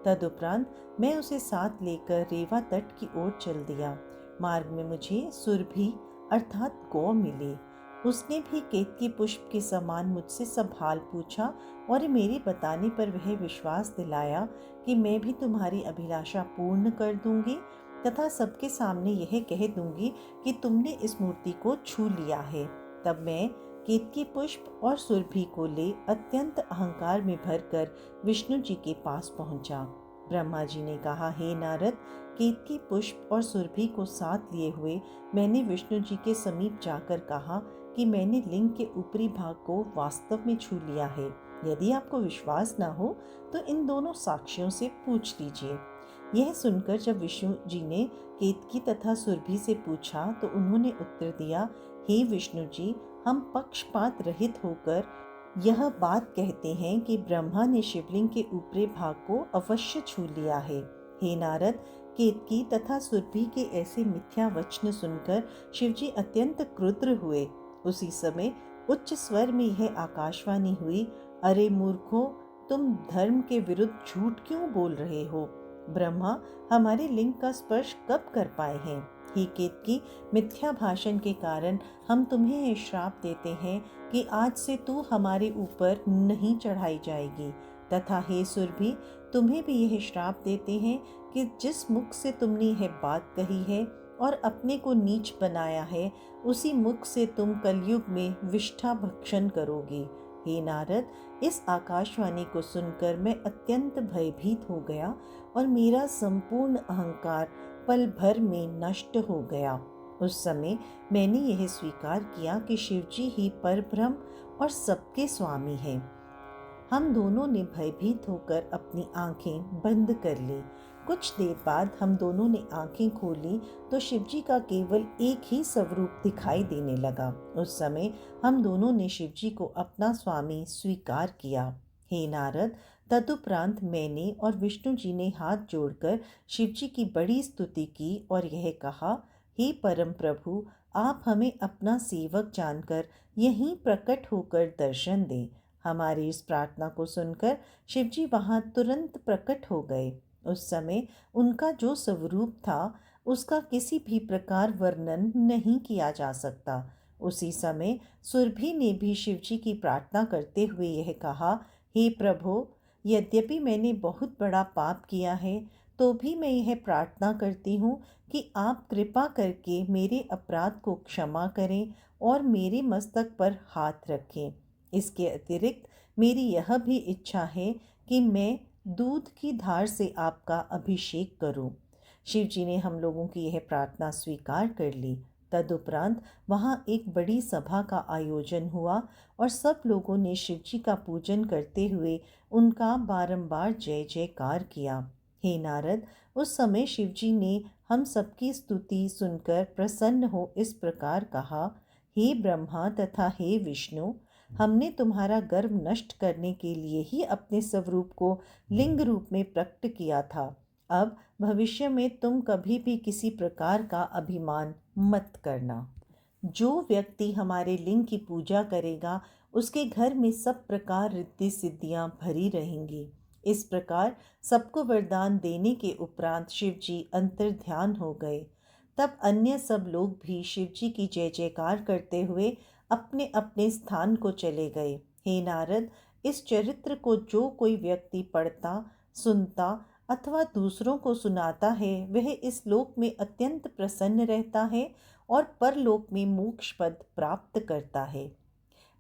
[SPEAKER 1] तदुपरांत मैं उसे साथ लेकर रेवा तट की ओर चल दिया। मार्ग में मुझे सुरभि अर्थात गौ मिली। उसने भी केतकी पुष्प के समान मुझसे सब हाल पूछा और मेरे बताने पर वह विश्वास दिलाया कि मैं भी तुम्हारी अभिलाषा पूर्ण कर दूंगी तथा सबके सामने यह कह दूंगी कि तुमने इस मूर्ति को छू लिया है। तब मैं केतकी पुष्प और सुरभि को ले अत्यंत अहंकार में भरकर विष्णु जी के पास पहुंचा। ब्रह्मा जी ने कहा, हे नारद, केतकी पुष्प और सुरभि को साथ लिए हुए मैंने विष्णु जी के समीप जाकर कहा कि मैंने लिंग के ऊपरी भाग को वास्तव में छू लिया है। यदि आपको विश्वास न हो तो इन दोनों साक्षियों से पूछ लीजिए। यह सुनकर जब विष्णु जी ने केतकी तथा सुरभि से पूछा तो उन्होंने उत्तर दिया, हे विष्णु जी, हम पक्षपात रहित होकर यह बात कहते हैं कि ब्रह्मा ने शिवलिंग के ऊपरी भाग को अवश्य छू लिया है। हे नारद, केतकी तथा सुरभि के ऐसे मिथ्या वचन सुनकर शिवजी अत्यंत क्रुद्ध हुए। उसी समय उच्च स्वर में यह आकाशवाणी हुई, अरे मूर्खों, तुम धर्म के विरुद्ध झूठ क्यों बोल रहे हो? ब्रह्मा हमारे लिंग का स्पर्श कब कर पाए हैं? हे केतकी, मिथ्या भाषण के कारण हम तुम्हें यह श्राप देते हैं कि आज से तू हमारे ऊपर नहीं चढ़ाई जाएगी। तथा हे सुरभि, तुम्हें भी यह श्राप देते हैं कि जिस मुख से तुमने यह बात कही है और अपने को नीच बनाया है, उसी मुख से तुम कलयुग में विष्ठा भक्षण करोगी। हे नारद, इस आकाशवाणी को सुनकर मैं अत्यंत भयभीत हो गया और मेरा संपूर्ण अहंकार पल भर में नष्ट हो गया। उस समय मैंने यह स्वीकार किया कि शिवजी ही परब्रह्म और सबके स्वामी हैं। हम दोनों ने भयभीत होकर अपनी आंखें बंद कर ली। कुछ देर बाद हम दोनों ने आंखें खोली तो शिवजी का केवल एक ही स्वरूप दिखाई देने लगा। उस समय हम दोनों ने शिवजी को अपना स्वामी स्वीकार किया। हे नारद, तदुपरांत मैंने और विष्णु जी ने हाथ जोड़कर शिवजी की बड़ी स्तुति की और यह कहा, हे परम प्रभु, आप हमें अपना सेवक जानकर यहीं प्रकट होकर दर्शन दें। हमारी इस प्रार्थना को सुनकर शिवजी वहां तुरंत प्रकट हो गए। उस समय उनका जो स्वरूप था उसका किसी भी प्रकार वर्णन नहीं किया जा सकता। उसी समय सुरभि ने भी शिवजी की प्रार्थना करते हुए यह कहा, हे प्रभु, यद्यपि मैंने बहुत बड़ा पाप किया है तो भी मैं यह प्रार्थना करती हूँ कि आप कृपा करके मेरे अपराध को क्षमा करें और मेरे मस्तक पर हाथ रखें। इसके अतिरिक्त मेरी यह भी इच्छा है कि मैं दूध की धार से आपका अभिषेक करूं। शिवजी ने हम लोगों की यह प्रार्थना स्वीकार कर ली। तदुपरांत वहां एक बड़ी सभा का आयोजन हुआ और सब लोगों ने शिवजी का पूजन करते हुए उनका बारंबार जय जयकार किया। हे नारद, उस समय शिवजी ने हम सबकी स्तुति सुनकर प्रसन्न हो इस प्रकार कहा, हे ब्रह्मा तथा हे विष्णु, हमने तुम्हारा गर्व नष्ट करने के लिए ही अपने स्वरूप को लिंग रूप में प्रकट किया था। अब भविष्य में तुम कभी भी किसी प्रकार का अभिमान मत करना। जो व्यक्ति हमारे लिंग की पूजा करेगा उसके घर में सब प्रकार रिद्धि सिद्धियां भरी रहेंगी। इस प्रकार सबको वरदान देने के उपरांत शिवजी अंतर्ध्यान हो गए। तब अन्य सब लोग भी शिवजी की जय जयकार करते हुए अपने अपने स्थान को चले गए। हे नारद, इस चरित्र को जो कोई व्यक्ति पढ़ता, सुनता अथवा दूसरों को सुनाता है वह इस लोक में अत्यंत प्रसन्न रहता है और परलोक में मोक्ष पद प्राप्त करता है।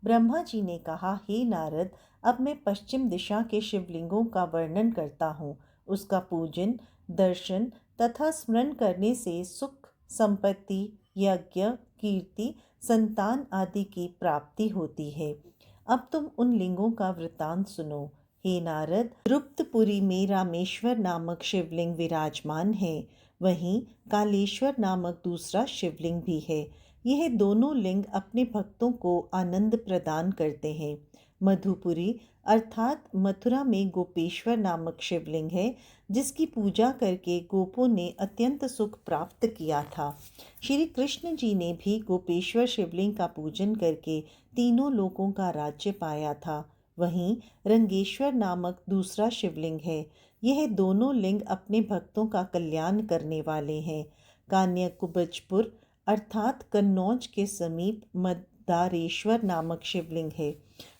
[SPEAKER 1] ब्रह्मा जी ने कहा, हे नारद, अब मैं पश्चिम दिशा के शिवलिंगों का वर्णन करता हूँ। उसका पूजन, दर्शन तथा स्मरण करने से सुख, संपत्ति, यज्ञ, कीर्ति, संतान आदि की प्राप्ति होती है। अब तुम उन लिंगों का वृतांत सुनो। हे नारद, द्रुप्तपुरी में रामेश्वर नामक शिवलिंग विराजमान है। वहीं कालेश्वर नामक दूसरा शिवलिंग भी है। यह दोनों लिंग अपने भक्तों को आनंद प्रदान करते हैं। मधुपुरी अर्थात मथुरा में गोपेश्वर नामक शिवलिंग है, जिसकी पूजा करके गोपों ने अत्यंत सुख प्राप्त किया था। श्री कृष्ण जी ने भी गोपेश्वर शिवलिंग का पूजन करके तीनों लोकों का राज्य पाया था। वहीं रंगेश्वर नामक दूसरा शिवलिंग है। यह दोनों लिंग अपने भक्तों का कल्याण करने वाले हैं। कान्याकुब्जपुर अर्थात कन्नौज के समीप मद्दारेश्वर नामक शिवलिंग है।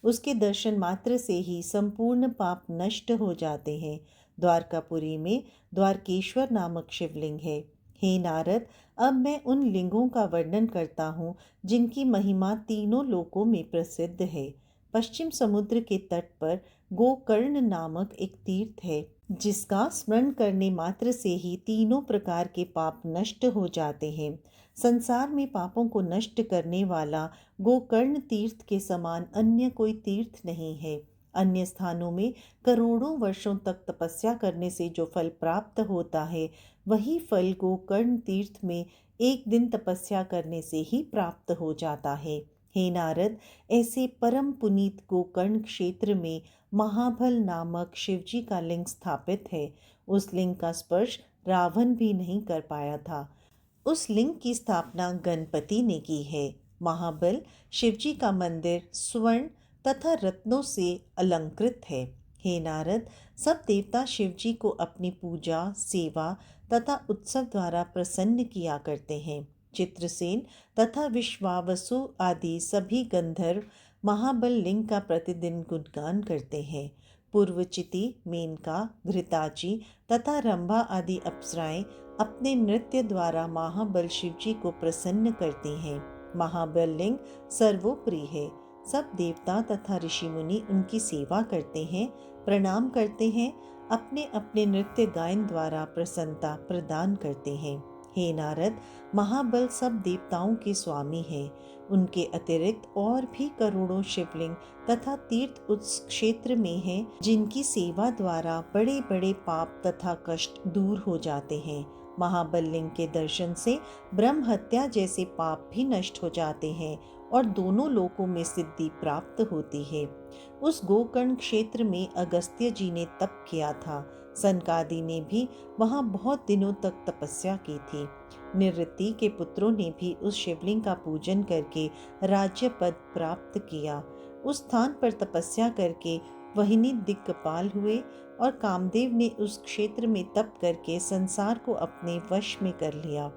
[SPEAKER 1] उसके दर्शन मात्र से ही संपूर्ण पाप नष्ट हो जाते हैं। द्वारकापुरी में द्वारकेश्वर नामक शिवलिंग है। हे नारद, अब मैं उन लिंगों का वर्णन करता हूँ जिनकी महिमा तीनों लोकों में प्रसिद्ध है। पश्चिम समुद्र के तट पर गोकर्ण नामक एक तीर्थ है, जिसका स्मरण करने मात्र से ही तीनों प्रकार के पाप नष्ट हो जाते हैं। संसार में पापों को नष्ट करने वाला गोकर्ण तीर्थ के समान अन्य कोई तीर्थ नहीं है। अन्य स्थानों में करोड़ों वर्षों तक तपस्या करने से जो फल प्राप्त होता है, वही फल गोकर्ण तीर्थ में एक दिन तपस्या करने से ही प्राप्त हो जाता है। हे नारद, ऐसे परम पुनीत गोकर्ण क्षेत्र में महाबल नामक शिवजी का लिंग स्थापित है। उस लिंग का स्पर्श रावण भी नहीं कर पाया था। उस लिंग की स्थापना गणपति ने की है। महाबल शिवजी का मंदिर स्वर्ण तथा रत्नों से अलंकृत है। हे नारद, सब देवता शिवजी को अपनी पूजा, सेवा तथा उत्सव द्वारा प्रसन्न किया करते हैं। चित्रसेन तथा विश्वावसु आदि सभी गंधर्व महाबल लिंग का प्रतिदिन गुणगान करते हैं। पूर्वचिति, मेनका, घृताची तथा रंभा आदि अप्सराएं अपने नृत्य द्वारा महाबल शिवजी को प्रसन्न करती हैं। महाबल लिंग सर्वोपरि है। सब देवता तथा ऋषि मुनि उनकी सेवा करते हैं, प्रणाम करते हैं, अपने अपने नृत्य गायन द्वारा प्रसन्नता प्रदान करते हैं। हे नारद, महाबल सब देवताओं के स्वामी हैं। उनके अतिरिक्त और भी करोड़ों शिवलिंग तथा तीर्थ उस क्षेत्र में हैं, जिनकी सेवा द्वारा बड़े बड़े पाप तथा कष्ट दूर हो जाते हैं। महाबल लिंग के दर्शन से ब्रह्म हत्या जैसे पाप भी नष्ट हो जाते हैं और दोनों लोकों में सिद्धि प्राप्त होती है। उस गोकर्ण क्षेत्र में अगस्त्य जी ने तप किया था। सनकादि ने भी वहां बहुत दिनों तक तपस्या की थी। निवृत्ति के पुत्रों ने भी उस शिवलिंग का पूजन करके राज्य पद प्राप्त किया। उस स्थान पर तपस्या करके वहिनी दिक्पाल हुए और कामदेव ने उस क्षेत्र में तप करके संसार को अपने वश में कर लिया।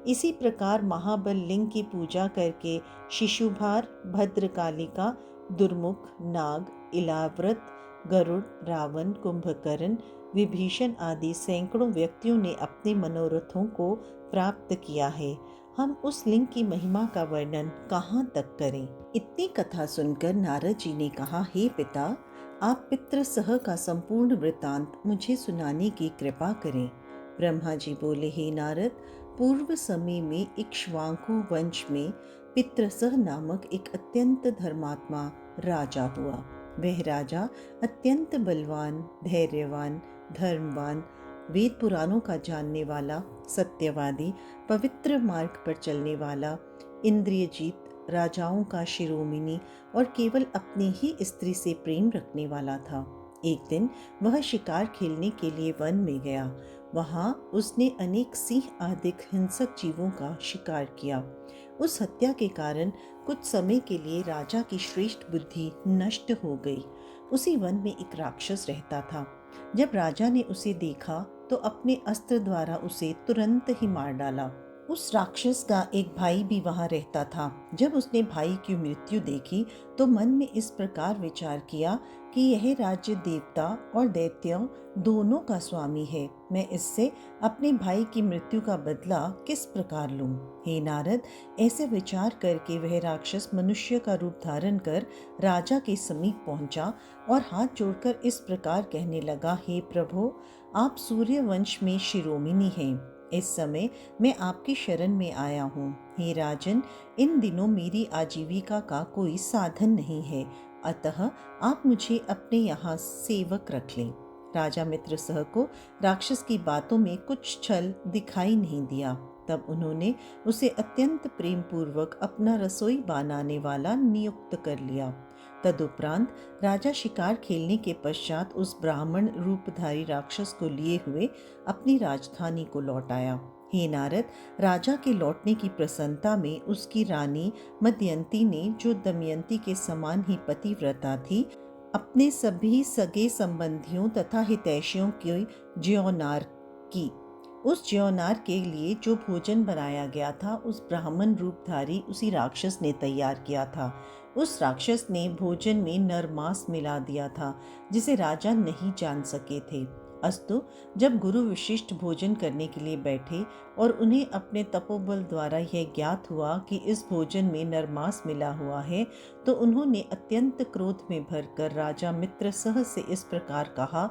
[SPEAKER 1] इसी प्रकार महाबल लिंग की पूजा करके शिशुभार, भद्रकालिका, दुर्मुख, नाग, इलाव्रत, गरुड़, रावण, कुंभकर्ण, विभीषण आदि सैकड़ों व्यक्तियों ने अपने मनोरथों को प्राप्त किया है। हम उस लिंग की महिमा का वर्णन कहाँ तक करें। इतनी कथा सुनकर नारद जी ने कहा, हे पिता, आप पितृ सह का संपूर्ण वृतांत मुझे सुनाने की कृपा करें। ब्रह्मा जी बोले, हे नारद, पूर्व समय में इक्ष्वाकु वंश में पितृसह नामक एक अत्यंत धर्मात्मा राजा हुआ। वह राजा अत्यंत बलवान, धैर्यवान, धर्मवान, वेद पुराणों का जानने वाला, सत्यवादी, पवित्र मार्ग पर चलने वाला, इंद्रिय जीत, राजाओं का शिरोमणि और केवल अपनी ही स्त्री से प्रेम रखने वाला था। एक दिन वह शिकार खेलने के लिए वन में गया। वहां उसने अनेक सिंह आदि हिंसक जीवों का शिकार किया। उस हत्या के कारण कुछ समय के लिए राजा की श्रेष्ठ बुद्धि नष्ट हो गई। उसी वन में एक राक्षस रहता था। जब राजा ने उसे देखा तो अपने अस्त्र द्वारा उसे तुरंत ही मार डाला। उस राक्षस का एक भाई भी वहां रहता था। जब उसने भाई की मृत्यु देखी तो मन में इस प्रकार विचार किया कि यह राज्य देवता और दैत्यों दोनों का स्वामी है। मैं इससे अपने भाई की मृत्यु का बदला किस प्रकार लूं? हे नारद, ऐसे विचार करके वह राक्षस मनुष्य का रूप धारण कर राजा के समीप पहुंचा और हाथ जोड़कर इस प्रकार कहने लगा, हे प्रभु, आप सूर्य वंश में शिरोमणि हैं। इस समय मैं आपकी शरण में आया हूँ। हे राजन, इन दिनों मेरी आजीविका का कोई साधन नहीं है, अतः आप मुझे अपने यहाँ सेवक रख लें। राजा मित्रसह को राक्षस की बातों में कुछ छल दिखाई नहीं दिया। तब उन्होंने उसे अत्यंत प्रेम पूर्वक अपना रसोई बनाने वाला नियुक्त कर लिया। तदुपरांत राजा शिकार खेलने के पश्चात उस ब्राह्मण रूपधारी राक्षस को लिए हुए अपनी राजधानी को लौट आया। हे नारद, राजा के लौटने की प्रसन्नता में उसकी रानी मदयंती ने, जो दमयंती के समान ही पतिव्रता थी, अपने सभी सगे संबंधियों तथा हितैषियों की ज्योनार की। उस ज्योनार के लिए जो भोजन बनाया गया था उस ब्राह्मण रूपधारी उसी राक्षस ने तैयार किया था। उस राक्षस ने भोजन में नरमांस मिला दिया था, जिसे राजा नहीं जान सके थे। अस्तु, जब गुरु विशिष्ट भोजन करने के लिए बैठे और उन्हें अपने तपोबल द्वारा यह ज्ञात हुआ कि इस भोजन में नरमांस मिला हुआ है, तो उन्होंने अत्यंत क्रोध में भरकर राजा मित्रसह से इस प्रकार कहा,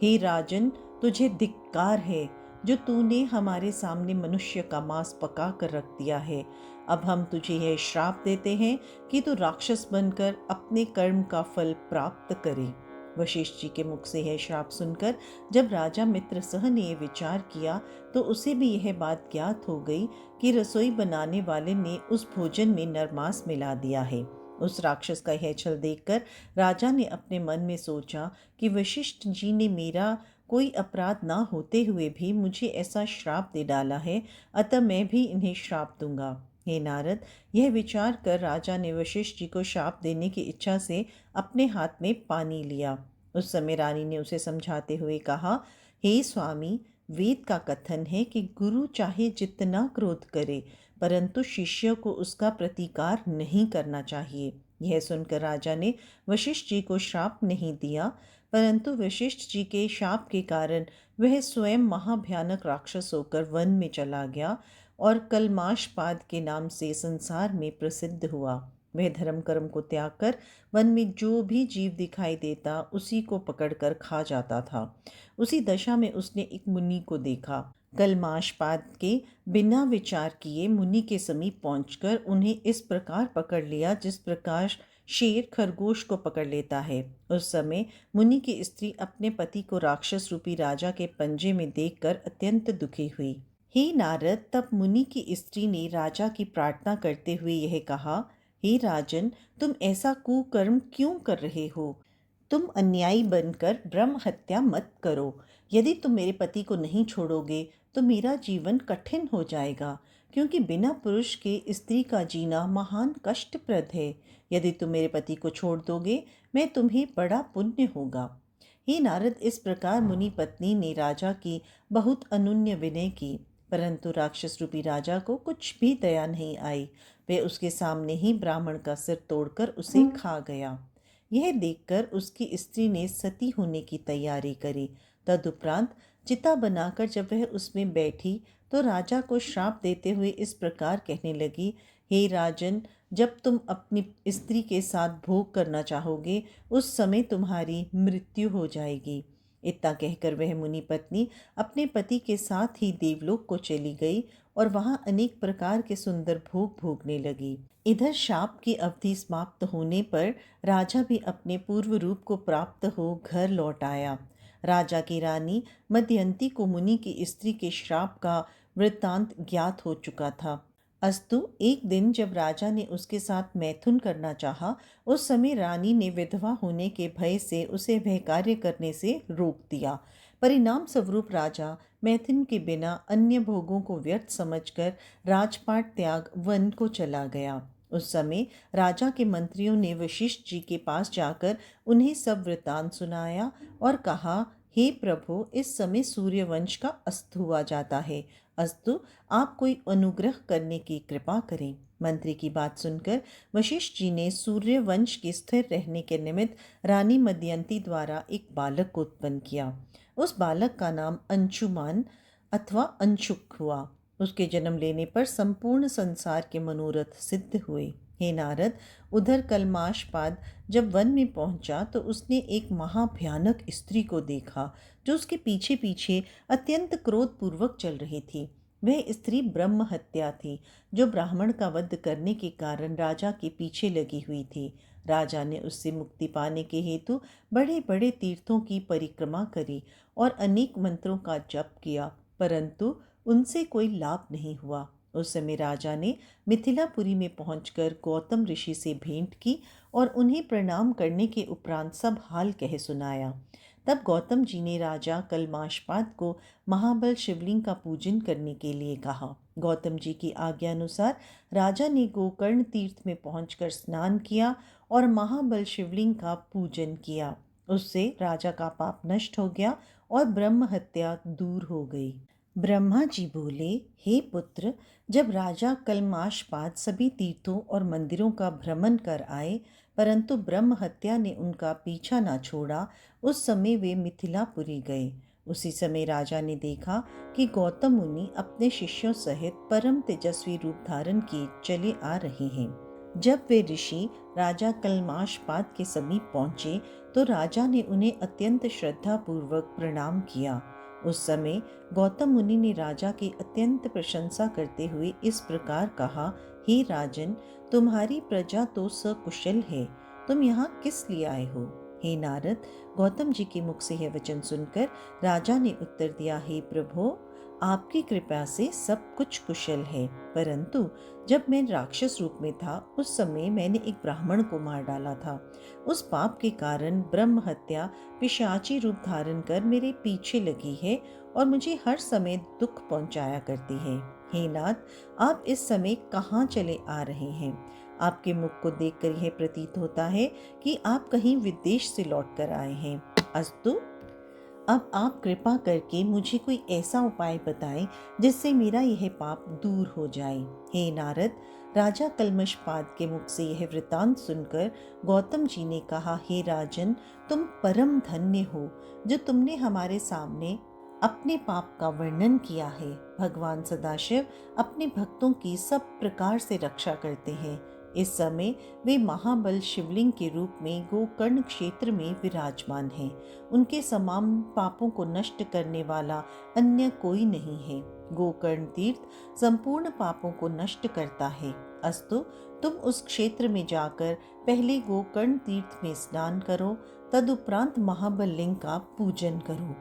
[SPEAKER 1] हे राजन, तुझे धिक्कार है, जो तूने हमारे सामने मनुष्य का मांस पका कर रख दिया है। अब हम तुझे यह श्राप देते हैं कि तू राक्षस बनकर अपने कर्म का फल प्राप्त करे। वशिष्ठ जी के मुख से यह श्राप सुनकर जब राजा मित्रसह ने यह विचार किया तो उसे भी यह बात ज्ञात हो गई कि रसोई बनाने वाले ने उस भोजन में नरमांस मिला दिया है। उस राक्षस का यह छल देखकर राजा ने अपने मन में सोचा कि वशिष्ठ जी ने मेरा कोई अपराध ना होते हुए भी मुझे ऐसा श्राप दे डाला है, अतः मैं भी इन्हें श्राप दूंगा। हे नारद, यह विचार कर राजा ने वशिष्ठ जी को शाप देने की इच्छा से अपने हाथ में पानी लिया। उस समय रानी ने उसे समझाते हुए कहा, हे स्वामी, वेद का कथन है कि गुरु चाहे जितना क्रोध करे परंतु शिष्य को उसका प्रतिकार नहीं करना चाहिए। यह सुनकर राजा ने वशिष्ठ जी को श्राप नहीं दिया, परंतु वशिष्ठ जी के शाप के कारण वह स्वयं महाभयानक राक्षस होकर वन में चला गया और कलमाशपाद के नाम से संसार में प्रसिद्ध हुआ। वह धर्म कर्म को त्याग कर वन में जो भी जीव दिखाई देता उसी को पकड़कर खा जाता था। उसी दशा में उसने एक मुनि को देखा। कलमाशपाद के बिना विचार किए मुनि के समीप पहुंचकर उन्हें इस प्रकार पकड़ लिया जिस प्रकार शेर खरगोश को पकड़ लेता है। उस समय मुनि की स्त्री अपने पति को राक्षस रूपी राजा के पंजे में देखकर अत्यंत दुखी हुई। हे नारद, तब मुनि की स्त्री ने राजा की प्रार्थना करते हुए यह कहा, हे राजन, तुम ऐसा कुकर्म क्यों कर रहे हो? तुम अन्यायी बनकर ब्रह्म हत्या मत करो। यदि तुम मेरे पति को नहीं छोड़ोगे तो मेरा जीवन कठिन हो जाएगा, क्योंकि बिना पुरुष के स्त्री का जीना महान कष्टप्रद है। यदि तुम मेरे पति को छोड़ दोगे मैं तुम्हें बड़ा पुण्य होगा। हे नारद, इस प्रकार मुनि पत्नी ने राजा की बहुत अनुन्य विनय की, परंतु राक्षस रूपी राजा को कुछ भी दया नहीं आई। वह उसके सामने ही ब्राह्मण का सिर तोड़कर उसे खा गया। यह देखकर उसकी स्त्री ने सती होने की तैयारी करी। तदुपरांत चिता बनाकर जब वह उसमें बैठी तो राजा को श्राप देते हुए इस प्रकार कहने लगी, हे राजन, जब तुम अपनी स्त्री के साथ भोग करना चाहोगे उस समय तुम्हारी मृत्यु हो जाएगी। इतना कहकर वह मुनि पत्नी अपने पति के साथ ही देवलोक को चली गई और वहां अनेक प्रकार के सुंदर भोग भोगने लगी। इधर शाप की अवधि समाप्त होने पर राजा भी अपने पूर्व रूप को प्राप्त हो घर लौट आया। राजा की रानी मदयंती को मुनि की स्त्री के श्राप का वृत्तांत ज्ञात हो चुका था। अस्तु, एक दिन जब राजा ने उसके साथ मैथुन करना चाहा, उस समय रानी ने विधवा होने के भय से उसे वह कार्य करने से रोक दिया। परिणाम स्वरूप राजा मैथुन के बिना अन्य भोगों को व्यर्थ समझकर राजपाट त्याग वन को चला गया। उस समय राजा के मंत्रियों ने वशिष्ठ जी के पास जाकर उन्हें सब वृतांत सुनाया और कहा, हे प्रभु, इस समय सूर्यवंश का अस्त हुआ जाता है। अस्तु, आप कोई अनुग्रह करने की कृपा करें। मंत्री की बात सुनकर वशिष्ठ जी ने सूर्यवंश के स्थिर रहने के निमित्त रानी मदयंती द्वारा एक बालक को उत्पन्न किया। उस बालक का नाम अंशुमान अथवा अंशुक हुआ। उसके जन्म लेने पर संपूर्ण संसार के मनोरथ सिद्ध हुए। हे नारद, उधर कलमाशपाद जब वन में पहुंचा तो उसने एक महाभयानक स्त्री को देखा जो उसके पीछे पीछे अत्यंत क्रोधपूर्वक चल रही थी। वह स्त्री ब्रह्म हत्या थी जो ब्राह्मण का वध करने के कारण राजा के पीछे लगी हुई थी। राजा ने उससे मुक्ति पाने के हेतु बड़े बड़े तीर्थों की परिक्रमा करी और अनेक मंत्रों का जप किया, परंतु उनसे कोई लाभ नहीं हुआ। उस समय राजा ने मिथिलापुरी में पहुंचकर गौतम ऋषि से भेंट की और उन्हें प्रणाम करने के उपरांत सब हाल कह सुनाया। तब गौतम जी ने राजा कलमाशपाद को महाबल शिवलिंग का पूजन करने के लिए कहा। गौतम जी की आज्ञा अनुसार राजा ने गोकर्ण तीर्थ में पहुंचकर स्नान किया और महाबल शिवलिंग का पूजन किया। उससे राजा का पाप नष्ट हो गया और ब्रह्म हत्या दूर हो गई। ब्रह्मा जी बोले, हे पुत्र, जब राजा कलमाशपाद सभी तीर्थों और मंदिरों का भ्रमण कर आए परंतु ब्रह्म हत्या ने उनका पीछा न छोड़ा, उस समय वे मिथिलापुरी गए। उसी समय राजा ने देखा कि गौतम मुनि अपने शिष्यों सहित परम तेजस्वी रूप धारण किए चले आ रहे हैं। जब वे ऋषि राजा कलमाशपाद के समीप पहुंचे तो राजा ने उन्हें अत्यंत श्रद्धा पूर्वक प्रणाम किया। उस समय गौतम मुनि ने राजा की अत्यंत प्रशंसा करते हुए इस प्रकार कहा, हे राजन, तुम्हारी प्रजा तो सकुशल है, तुम यहाँ किस लिए आए हो? हे नारद, गौतम जी के मुख से यह वचन सुनकर राजा ने उत्तर दिया, हे प्रभु, आपकी कृपा से सब कुछ कुशल है, परंतु जब मैं राक्षस रूप में था उस समय मैंने एक ब्राह्मण को मार डाला था। उस पाप के कारण ब्रह्म हत्या पिशाची रूप धारण कर मेरे पीछे लगी है और मुझे हर समय दुख पहुंचाया करती है। हे नाथ, आप इस समय कहाँ चले आ रहे हैं? आपके मुख को देखकर यह प्रतीत होता है कि आप कहीं विदेश से लौट कर आए हैं। अस्तु, अब आप कृपा करके मुझे कोई ऐसा उपाय बताएं जिससे मेरा यह पाप दूर हो जाए। हे नारद, राजा कलमशपाद के मुख से यह वृतांत सुनकर गौतम जी ने कहा, हे राजन, तुम परम धन्य हो जो तुमने हमारे सामने अपने पाप का वर्णन किया है। भगवान सदाशिव अपने भक्तों की सब प्रकार से रक्षा करते हैं। इस समय वे महाबल शिवलिंग के रूप में गोकर्ण क्षेत्र में विराजमान हैं। उनके समान पापों को नष्ट करने वाला अन्य कोई नहीं है। गोकर्ण तीर्थ संपूर्ण पापों को नष्ट करता है। अस्तु, तुम उस क्षेत्र में जाकर पहले गोकर्ण तीर्थ में स्नान करो, तदुपरांत महाबल लिंग का पूजन करो।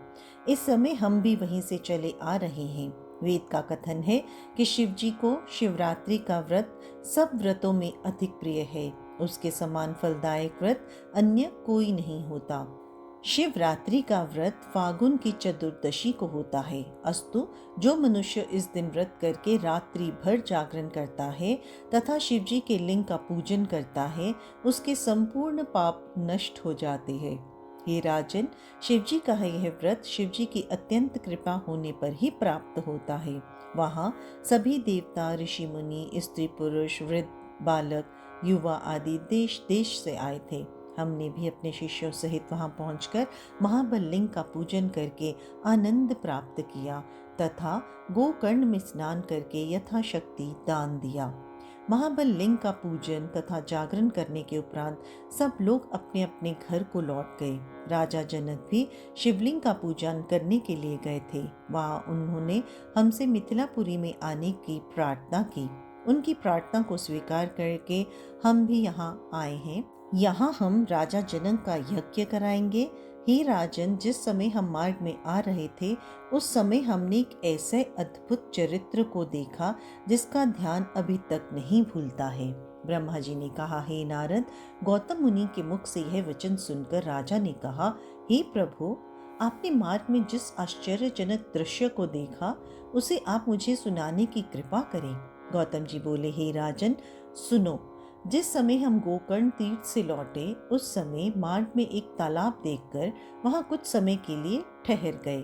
[SPEAKER 1] इस समय हम भी वहीं से चले आ रहे हैं। वेद का कथन है कि शिव जी को शिवरात्रि का व्रत सब व्रतों में अधिक प्रिय है। उसके समान फलदायक व्रत अन्य कोई नहीं होता। शिवरात्रि का व्रत फागुन की चतुर्दशी को होता है। अस्तु, जो मनुष्य इस दिन व्रत करके रात्रि भर जागरण करता है तथा शिव जी के लिंग का पूजन करता है, उसके संपूर्ण पाप नष्ट हो जाते हैं। हे राजन, शिव जी का यह व्रत शिव जी की अत्यंत कृपा होने पर ही प्राप्त होता है। वहाँ सभी देवता, ऋषि मुनि, स्त्री पुरुष, वृद्ध, बालक, युवा आदि देश देश से आए थे। हमने भी अपने शिष्यों सहित वहां पहुंचकर महाबल लिंग का पूजन करके आनंद प्राप्त किया तथा गोकर्ण में स्नान करके यथाशक्ति दान दिया। महाबल लिंग का पूजन तथा जागरण करने के उपरांत सब लोग अपने अपने घर को लौट गए। राजा जनक भी शिवलिंग का पूजन करने के लिए गए थे। वहां उन्होंने हमसे मिथिलापुरी में आने की प्रार्थना की। उनकी प्रार्थना को स्वीकार करके हम भी यहाँ आए हैं। यहाँ हम राजा जनक का यज्ञ कराएंगे। हे राजन, जिस समय हम मार्ग में आ रहे थे उस समय हमने एक ऐसे अद्भुत चरित्र को देखा जिसका ध्यान अभी तक नहीं भूलता है। ब्रह्मा जी ने कहा, हे नारद, गौतम मुनि के मुख से यह वचन सुनकर राजा ने कहा, हे प्रभु, आपने मार्ग में जिस आश्चर्यजनक दृश्य को देखा उसे आप मुझे सुनाने की कृपा करें। गौतम जी बोले, हे राजन, सुनो। जिस समय हम गोकर्ण तीर्थ से लौटे उस समय मार्ग में एक तालाब देखकर वहां कुछ समय के लिए ठहर गए।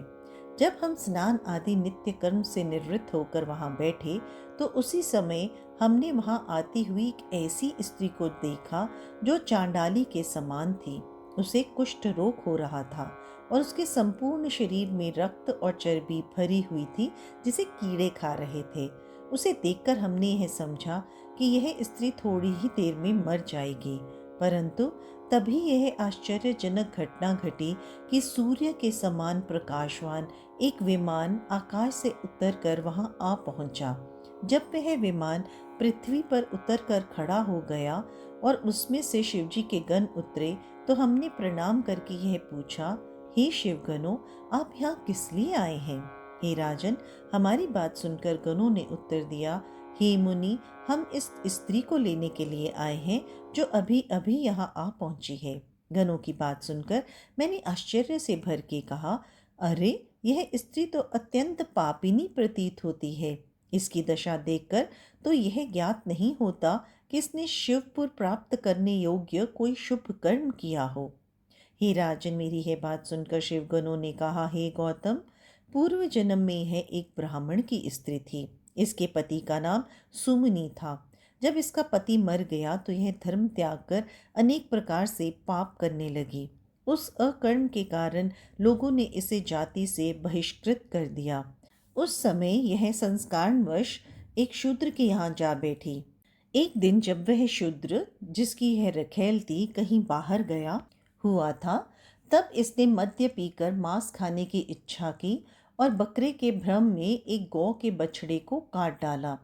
[SPEAKER 1] जब हम स्नान आदि नित्य कर्म से निवृत्त होकर वहां बैठे तो उसी समय हमने वहां आती हुई एक ऐसी स्त्री को देखा जो चांडाली के समान थी। उसे कुष्ठ रोग हो रहा था और उसके संपूर्ण शरीर में रक्त और चर्बी भरी हुई थी जिसे कीड़े खा रहे थे। उसे देखकर हमने यह समझा कि यह स्त्री थोड़ी ही देर में मर जाएगी, परंतु तभी यह आश्चर्यजनक घटना घटी कि सूर्य के समान प्रकाशवान एक विमान आकाश से उतरकर वहां आ पहुंचा। जब वह विमान पृथ्वी पर उतरकर खड़ा हो गया और उसमें से शिवजी के गण उतरे तो हमने प्रणाम करके यह पूछा, हे शिवगणों, आप यहाँ किस लिए आए हैं? हे राजन, हमारी बात सुनकर गणों ने उत्तर दिया, हे मुनि, हम इस स्त्री को लेने के लिए आए हैं जो अभी अभी यहाँ आ पहुंची है। गणों की बात सुनकर मैंने आश्चर्य से भर के कहा, अरे, यह स्त्री तो अत्यंत पापिनी प्रतीत होती है। इसकी दशा देखकर तो यह ज्ञात नहीं होता कि इसने शिवपुर प्राप्त करने योग्य कोई शुभ कर्म किया हो। हे राजन, मेरी यह बात सुनकर शिवगणों ने कहा, हे गौतम, पूर्व जन्म में यह एक ब्राह्मण की स्त्री थी। इसके पति का नाम सुमुनि था। जब इसका पति मर गया तो यह धर्म त्याग कर अनेक प्रकार से पाप करने लगी। उस अकर्म के कारण लोगों ने इसे जाति से बहिष्कृत कर दिया। उस समय यह संस्कारणवश एक शूद्र के यहाँ जा बैठी। एक दिन जब वह शूद्र, जिसकी यह रखैल थी, कहीं बाहर गया हुआ था, तब इसने मद्य पीकर मांस खाने की इच्छा की और बकरे के भ्रम में एक गौ के बछड़े को काट डाला।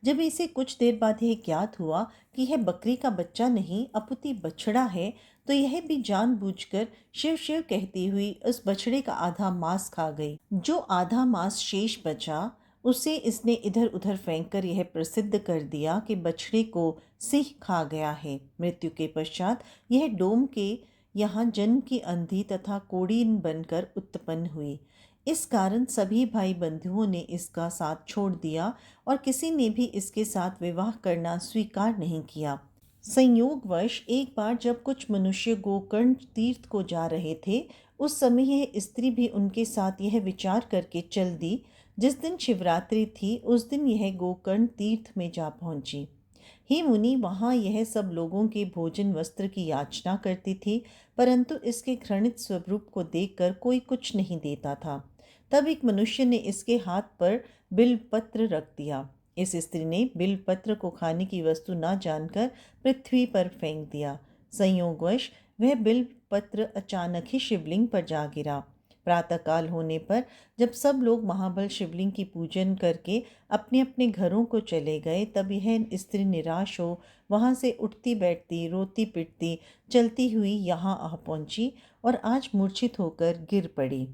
[SPEAKER 1] जब इसे कुछ देर बाद यह ज्ञात हुआ कि यह बकरी का बच्चा नहीं अपितु बछड़ा है, तो यह भी जानबूझकर शिव शिव कहती हुई उस बछड़े का आधा मांस खा गई। जो आधा मांस शेष बचा उसे इसने इधर उधर फेंककर यह प्रसिद्ध कर दिया कि बछड़े को सिंह खा गया है। मृत्यु के पश्चात यह डोम के यहाँ जन्म की अंधी तथा कोड़ीन बनकर उत्पन्न हुई। इस कारण सभी भाई बंधुओं ने इसका साथ छोड़ दिया और किसी ने भी इसके साथ विवाह करना स्वीकार नहीं किया। संयोगवश एक बार जब कुछ मनुष्य गोकर्ण तीर्थ को जा रहे थे, उस समय यह स्त्री भी उनके साथ यह विचार करके चल दी, जिस दिन शिवरात्रि थी उस दिन यह गोकर्ण तीर्थ में जा पहुंची। हे मुनि, वहाँ यह सब लोगों के भोजन वस्त्र की याचना करती थी, परंतु इसके घृणित स्वरूप को देखकर कोई कुछ नहीं देता था। तब एक मनुष्य ने इसके हाथ पर बिल्वपत्र रख दिया। इस स्त्री ने बिलपत्र को खाने की वस्तु न जानकर पृथ्वी पर फेंक दिया। संयोगवश वह बिलपत्र अचानक ही शिवलिंग पर जा गिरा। प्रातःकाल होने पर जब सब लोग महाबल शिवलिंग की पूजन करके अपने अपने घरों को चले गए, तब यह स्त्री निराश हो वहां से उठती बैठती, रोती पिटती, चलती हुई यहाँ आ पहुंची और आज मूर्छित होकर गिर पड़ी।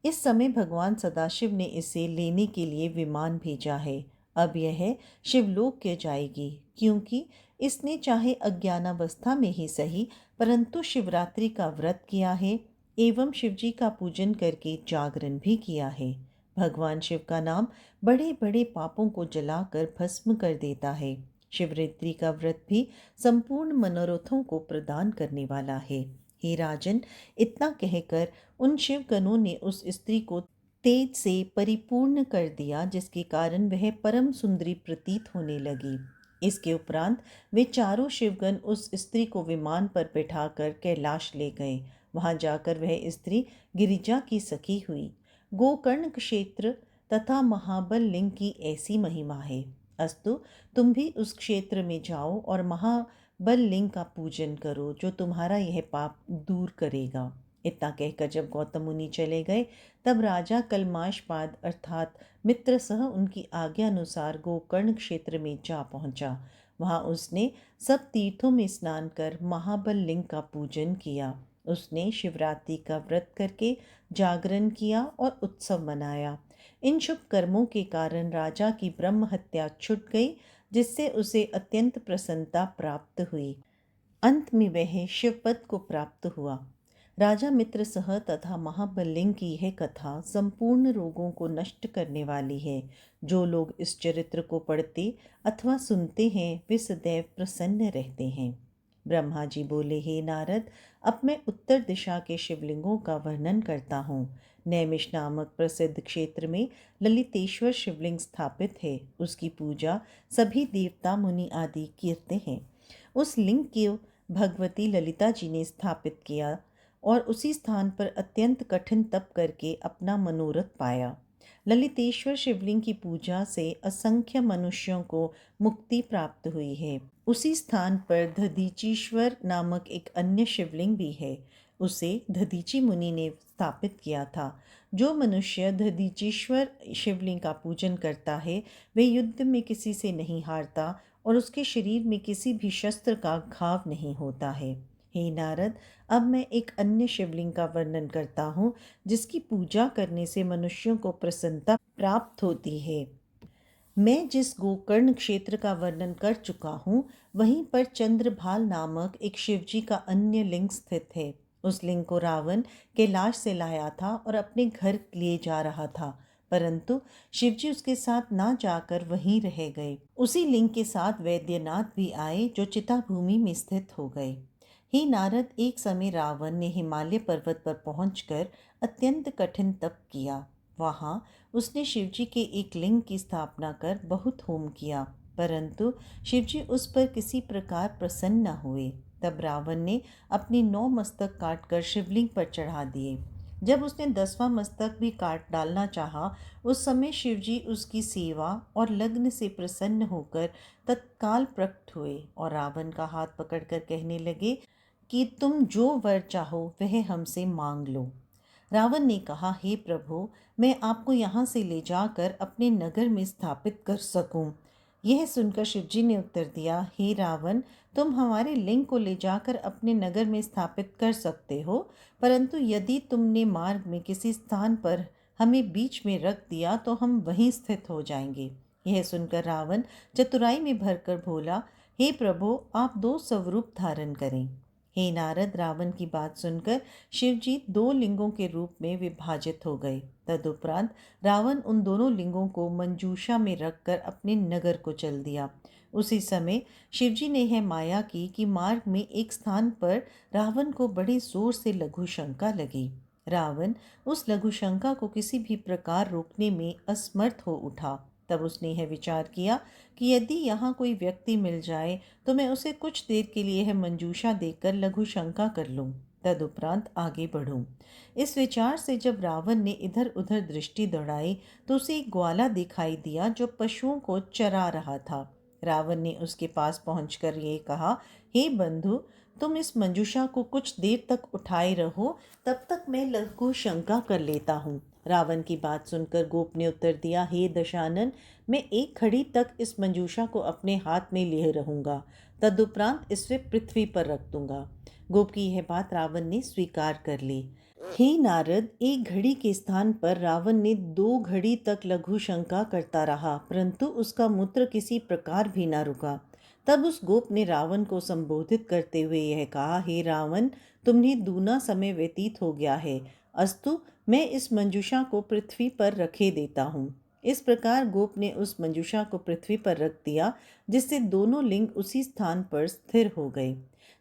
[SPEAKER 1] इस समय भगवान सदाशिव ने इसे लेने के लिए विमान भेजा है। अब यह शिवलोक के जाएगी, क्योंकि इसने चाहे अज्ञानावस्था में ही सही, परंतु शिवरात्रि का व्रत किया है एवं शिवजी का पूजन करके जागरण भी किया है। भगवान शिव का नाम बड़े बड़े पापों को जलाकर भस्म कर देता है। शिवरात्रि का व्रत भी संपूर्ण मनोरथों को प्रदान करने वाला है। हे राजन, इतना कहकर उन शिवगणों ने उस स्त्री को तेज से परिपूर्ण कर दिया, जिसके कारण वह परम सुंदरी प्रतीत होने लगी। इसके उपरांत वे चारों शिवगण उस स्त्री को विमान पर बिठाकर कैलाश ले गए। वहां जाकर वह स्त्री गिरिजा की सखी हुई। गोकर्ण क्षेत्र तथा महाबल लिंग की ऐसी महिमा है। अस्तु, तुम भी उस क्षेत्र में जाओ और महाबल लिंग का पूजन करो, जो तुम्हारा यह पाप दूर करेगा। इतना कहकर जब गौतम मुनि चले गए, तब राजा कलमाशपाद अर्थात मित्र सह उनकी आज्ञा अनुसार गोकर्ण क्षेत्र में जा पहुंचा। वहां उसने सब तीर्थों में स्नान कर महाबल लिंग का पूजन किया। उसने शिवरात्रि का व्रत करके जागरण किया और उत्सव मनाया। इन शुभ कर्मों के कारण राजा की ब्रह्म हत्या छूट गई, जिससे उसे अत्यंत प्रसन्नता प्राप्त हुई। अंत में वह शिवपद को प्राप्त हुआ। राजा मित्र सह तथा महाबलिंग की यह कथा संपूर्ण रोगों को नष्ट करने वाली है। जो लोग इस चरित्र को पढ़ते अथवा सुनते हैं, वे सदैव प्रसन्न रहते हैं। ब्रह्मा जी बोले, हे नारद, अब मैं उत्तर दिशा के शिवलिंगों का वर्णन करता हूँ। नैमिष नामक प्रसिद्ध क्षेत्र में ललितेश्वर शिवलिंग स्थापित है। उसकी पूजा सभी देवता मुनि आदि करते हैं। उस लिंग को भगवती ललिता जी ने स्थापित किया और उसी स्थान पर अत्यंत कठिन तप करके अपना मनोरथ पाया। ललितेश्वर शिवलिंग की पूजा से असंख्य मनुष्यों को मुक्ति प्राप्त हुई है। उसी स्थान पर दधीचीश्वर नामक एक अन्य शिवलिंग भी है। उसे दधीची मुनि ने स्थापित किया था। जो मनुष्य दधीचीश्वर शिवलिंग का पूजन करता है, वे युद्ध में किसी से नहीं हारता और उसके शरीर में किसी भी शस्त्र का घाव नहीं होता है। हे नारद, अब मैं एक अन्य शिवलिंग का वर्णन करता हूँ, जिसकी पूजा करने से मनुष्यों को प्रसन्नता प्राप्त होती है। मैं जिस गोकर्ण क्षेत्र का वर्णन कर चुका हूँ, वहीं पर चंद्रभाल नामक एक शिवजी का अन्य लिंग स्थित है। उस लिंग को रावण कैलाश से लाया था और अपने घर लिए जा रहा था, परंतु शिवजी उसके साथ ना जाकर वहीं रह गए। उसी लिंग के साथ वैद्यनाथ भी आए, जो चिता भूमि में स्थित हो गए। हे नारद, एक समय रावण ने हिमालय पर्वत पर पहुंचकर अत्यंत कठिन तप किया। वहां उसने शिवजी के एक लिंग की स्थापना कर बहुत होम किया, परंतु शिवजी उस पर किसी प्रकार प्रसन्न न हुए। तब रावण ने अपने 9 मस्तक काटकर शिवलिंग पर चढ़ा दिए। जब उसने 10वां मस्तक भी काट डालना चाहा, उस समय शिवजी उसकी सेवा और लग्न से प्रसन्न होकर तत्काल प्रकट हुए और रावण का हाथ पकड़कर कहने लगे कि तुम जो वर चाहो वह हमसे मांग लो। रावण ने कहा, हे प्रभु, मैं आपको यहाँ से ले जाकर अपने नगर में स्थापित कर सकूं। यह सुनकर शिवजी ने उत्तर दिया, हे रावण, तुम हमारे लिंग को ले जाकर अपने नगर में स्थापित कर सकते हो, परंतु यदि तुमने मार्ग में किसी स्थान पर हमें बीच में रख दिया तो हम वहीं स्थित हो जाएंगे। यह सुनकर रावण चतुराई में भरकर बोला, हे प्रभु, आप 2 स्वरूप धारण करें। हे नारद, रावण की बात सुनकर शिवजी 2 लिंगों के रूप में विभाजित हो गए। तदुपरांत रावण उन दोनों लिंगों को मंजूषा में रखकर अपने नगर को चल दिया। उसी समय शिवजी ने यह माया की कि मार्ग में एक स्थान पर रावण को बड़े जोर से लघु शंका लगी। रावण उस लघु शंका को किसी भी प्रकार रोकने में असमर्थ हो उठा। तब उसने यह विचार किया कि यदि यहाँ कोई व्यक्ति मिल जाए तो मैं उसे कुछ देर के लिए यह मंजूषा देकर लघु शंका कर लूँ। तदुपरांत आगे बढ़ूं। इस विचार से जब रावण ने इधर उधर दृष्टि दौड़ाई तो उसे एक ग्वाला दिखाई दिया जो पशुओं को चरा रहा था। रावण ने उसके पास पहुंचकर ये कहा, हे बंधु, तुम इस मंजूषा को कुछ देर तक उठाए रहो, तब तक मैं लघु शंका कर लेता हूँ। रावण की बात सुनकर गोप ने उत्तर दिया, हे दशानन, मैं एक घड़ी तक इस मंजूषा को अपने हाथ में लिए रहूंगा, तदुपरांत इसे पृथ्वी पर रख दूंगा। गोप की यह बात रावण ने स्वीकार कर ली। हे नारद, एक घड़ी के स्थान पर रावण ने 2 घड़ी तक लघु शंका करता रहा, परंतु उसका मूत्र किसी प्रकार भी न रुका। तब उस गोप ने रावण को संबोधित करते हुए यह कहा, हे रावण, तुम्हें दूना समय व्यतीत हो गया है, अस्तु मैं इस मंजूषा को पृथ्वी पर रखे देता हूँ। इस प्रकार गोप ने उस मंजूषा को पृथ्वी पर रख दिया, जिससे दोनों लिंग उसी स्थान पर स्थिर हो गए।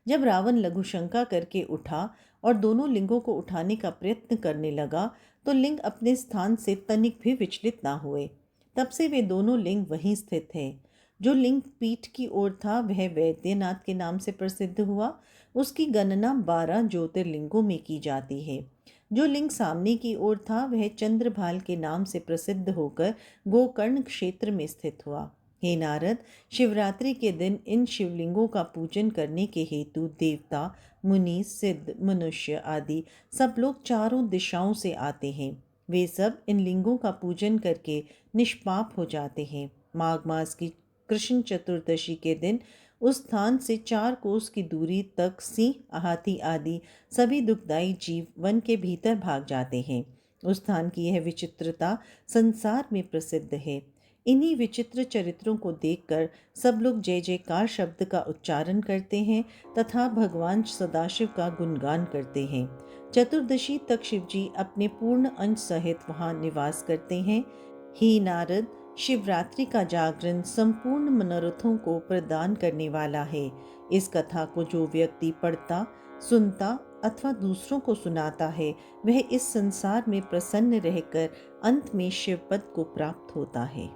[SPEAKER 1] जब रावण लघु शंका करके उठा और दोनों लिंगों को उठाने का प्रयत्न करने लगा तो लिंग अपने स्थान से तनिक भी विचलित ना हुए। तब से वे दोनों लिंग वहीं स्थित थे। जो लिंग पीठ की ओर था वह वैद्यनाथ के नाम से प्रसिद्ध हुआ। उसकी गणना 12 ज्योतिर्लिंगों में की जाती है। जो लिंग सामने की ओर था वह चंद्रभाल के नाम से प्रसिद्ध होकर गोकर्ण क्षेत्र में स्थित हुआ। हे नारद, शिवरात्रि के दिन इन शिवलिंगों का पूजन करने के हेतु देवता, मुनि, सिद्ध, मनुष्य आदि सब लोग चारों दिशाओं से आते हैं। वे सब इन लिंगों का पूजन करके निष्पाप हो जाते हैं। माघ मास की कृष्ण चतुर्दशी के दिन उस स्थान से 4 कोस की दूरी तक सिंह, हाथी आदि सभी दुखदाई जीव वन के भीतर भाग जाते हैं। उस स्थान की यह विचित्रता संसार में प्रसिद्ध है। इन्हीं विचित्र चरित्रों को देखकर सब लोग जय जयकार शब्द का उच्चारण करते हैं तथा भगवान सदाशिव का गुणगान करते हैं। चतुर्दशी तक शिवजी अपने पूर्ण अंश सहित वहां निवास करते हैं। हे नारद, शिवरात्रि का जागरण संपूर्ण मनोरथों को प्रदान करने वाला है। इस कथा को जो व्यक्ति पढ़ता, सुनता अथवा दूसरों को सुनाता है वह इस संसार में प्रसन्न रहकर अंत में शिवपद को प्राप्त होता है।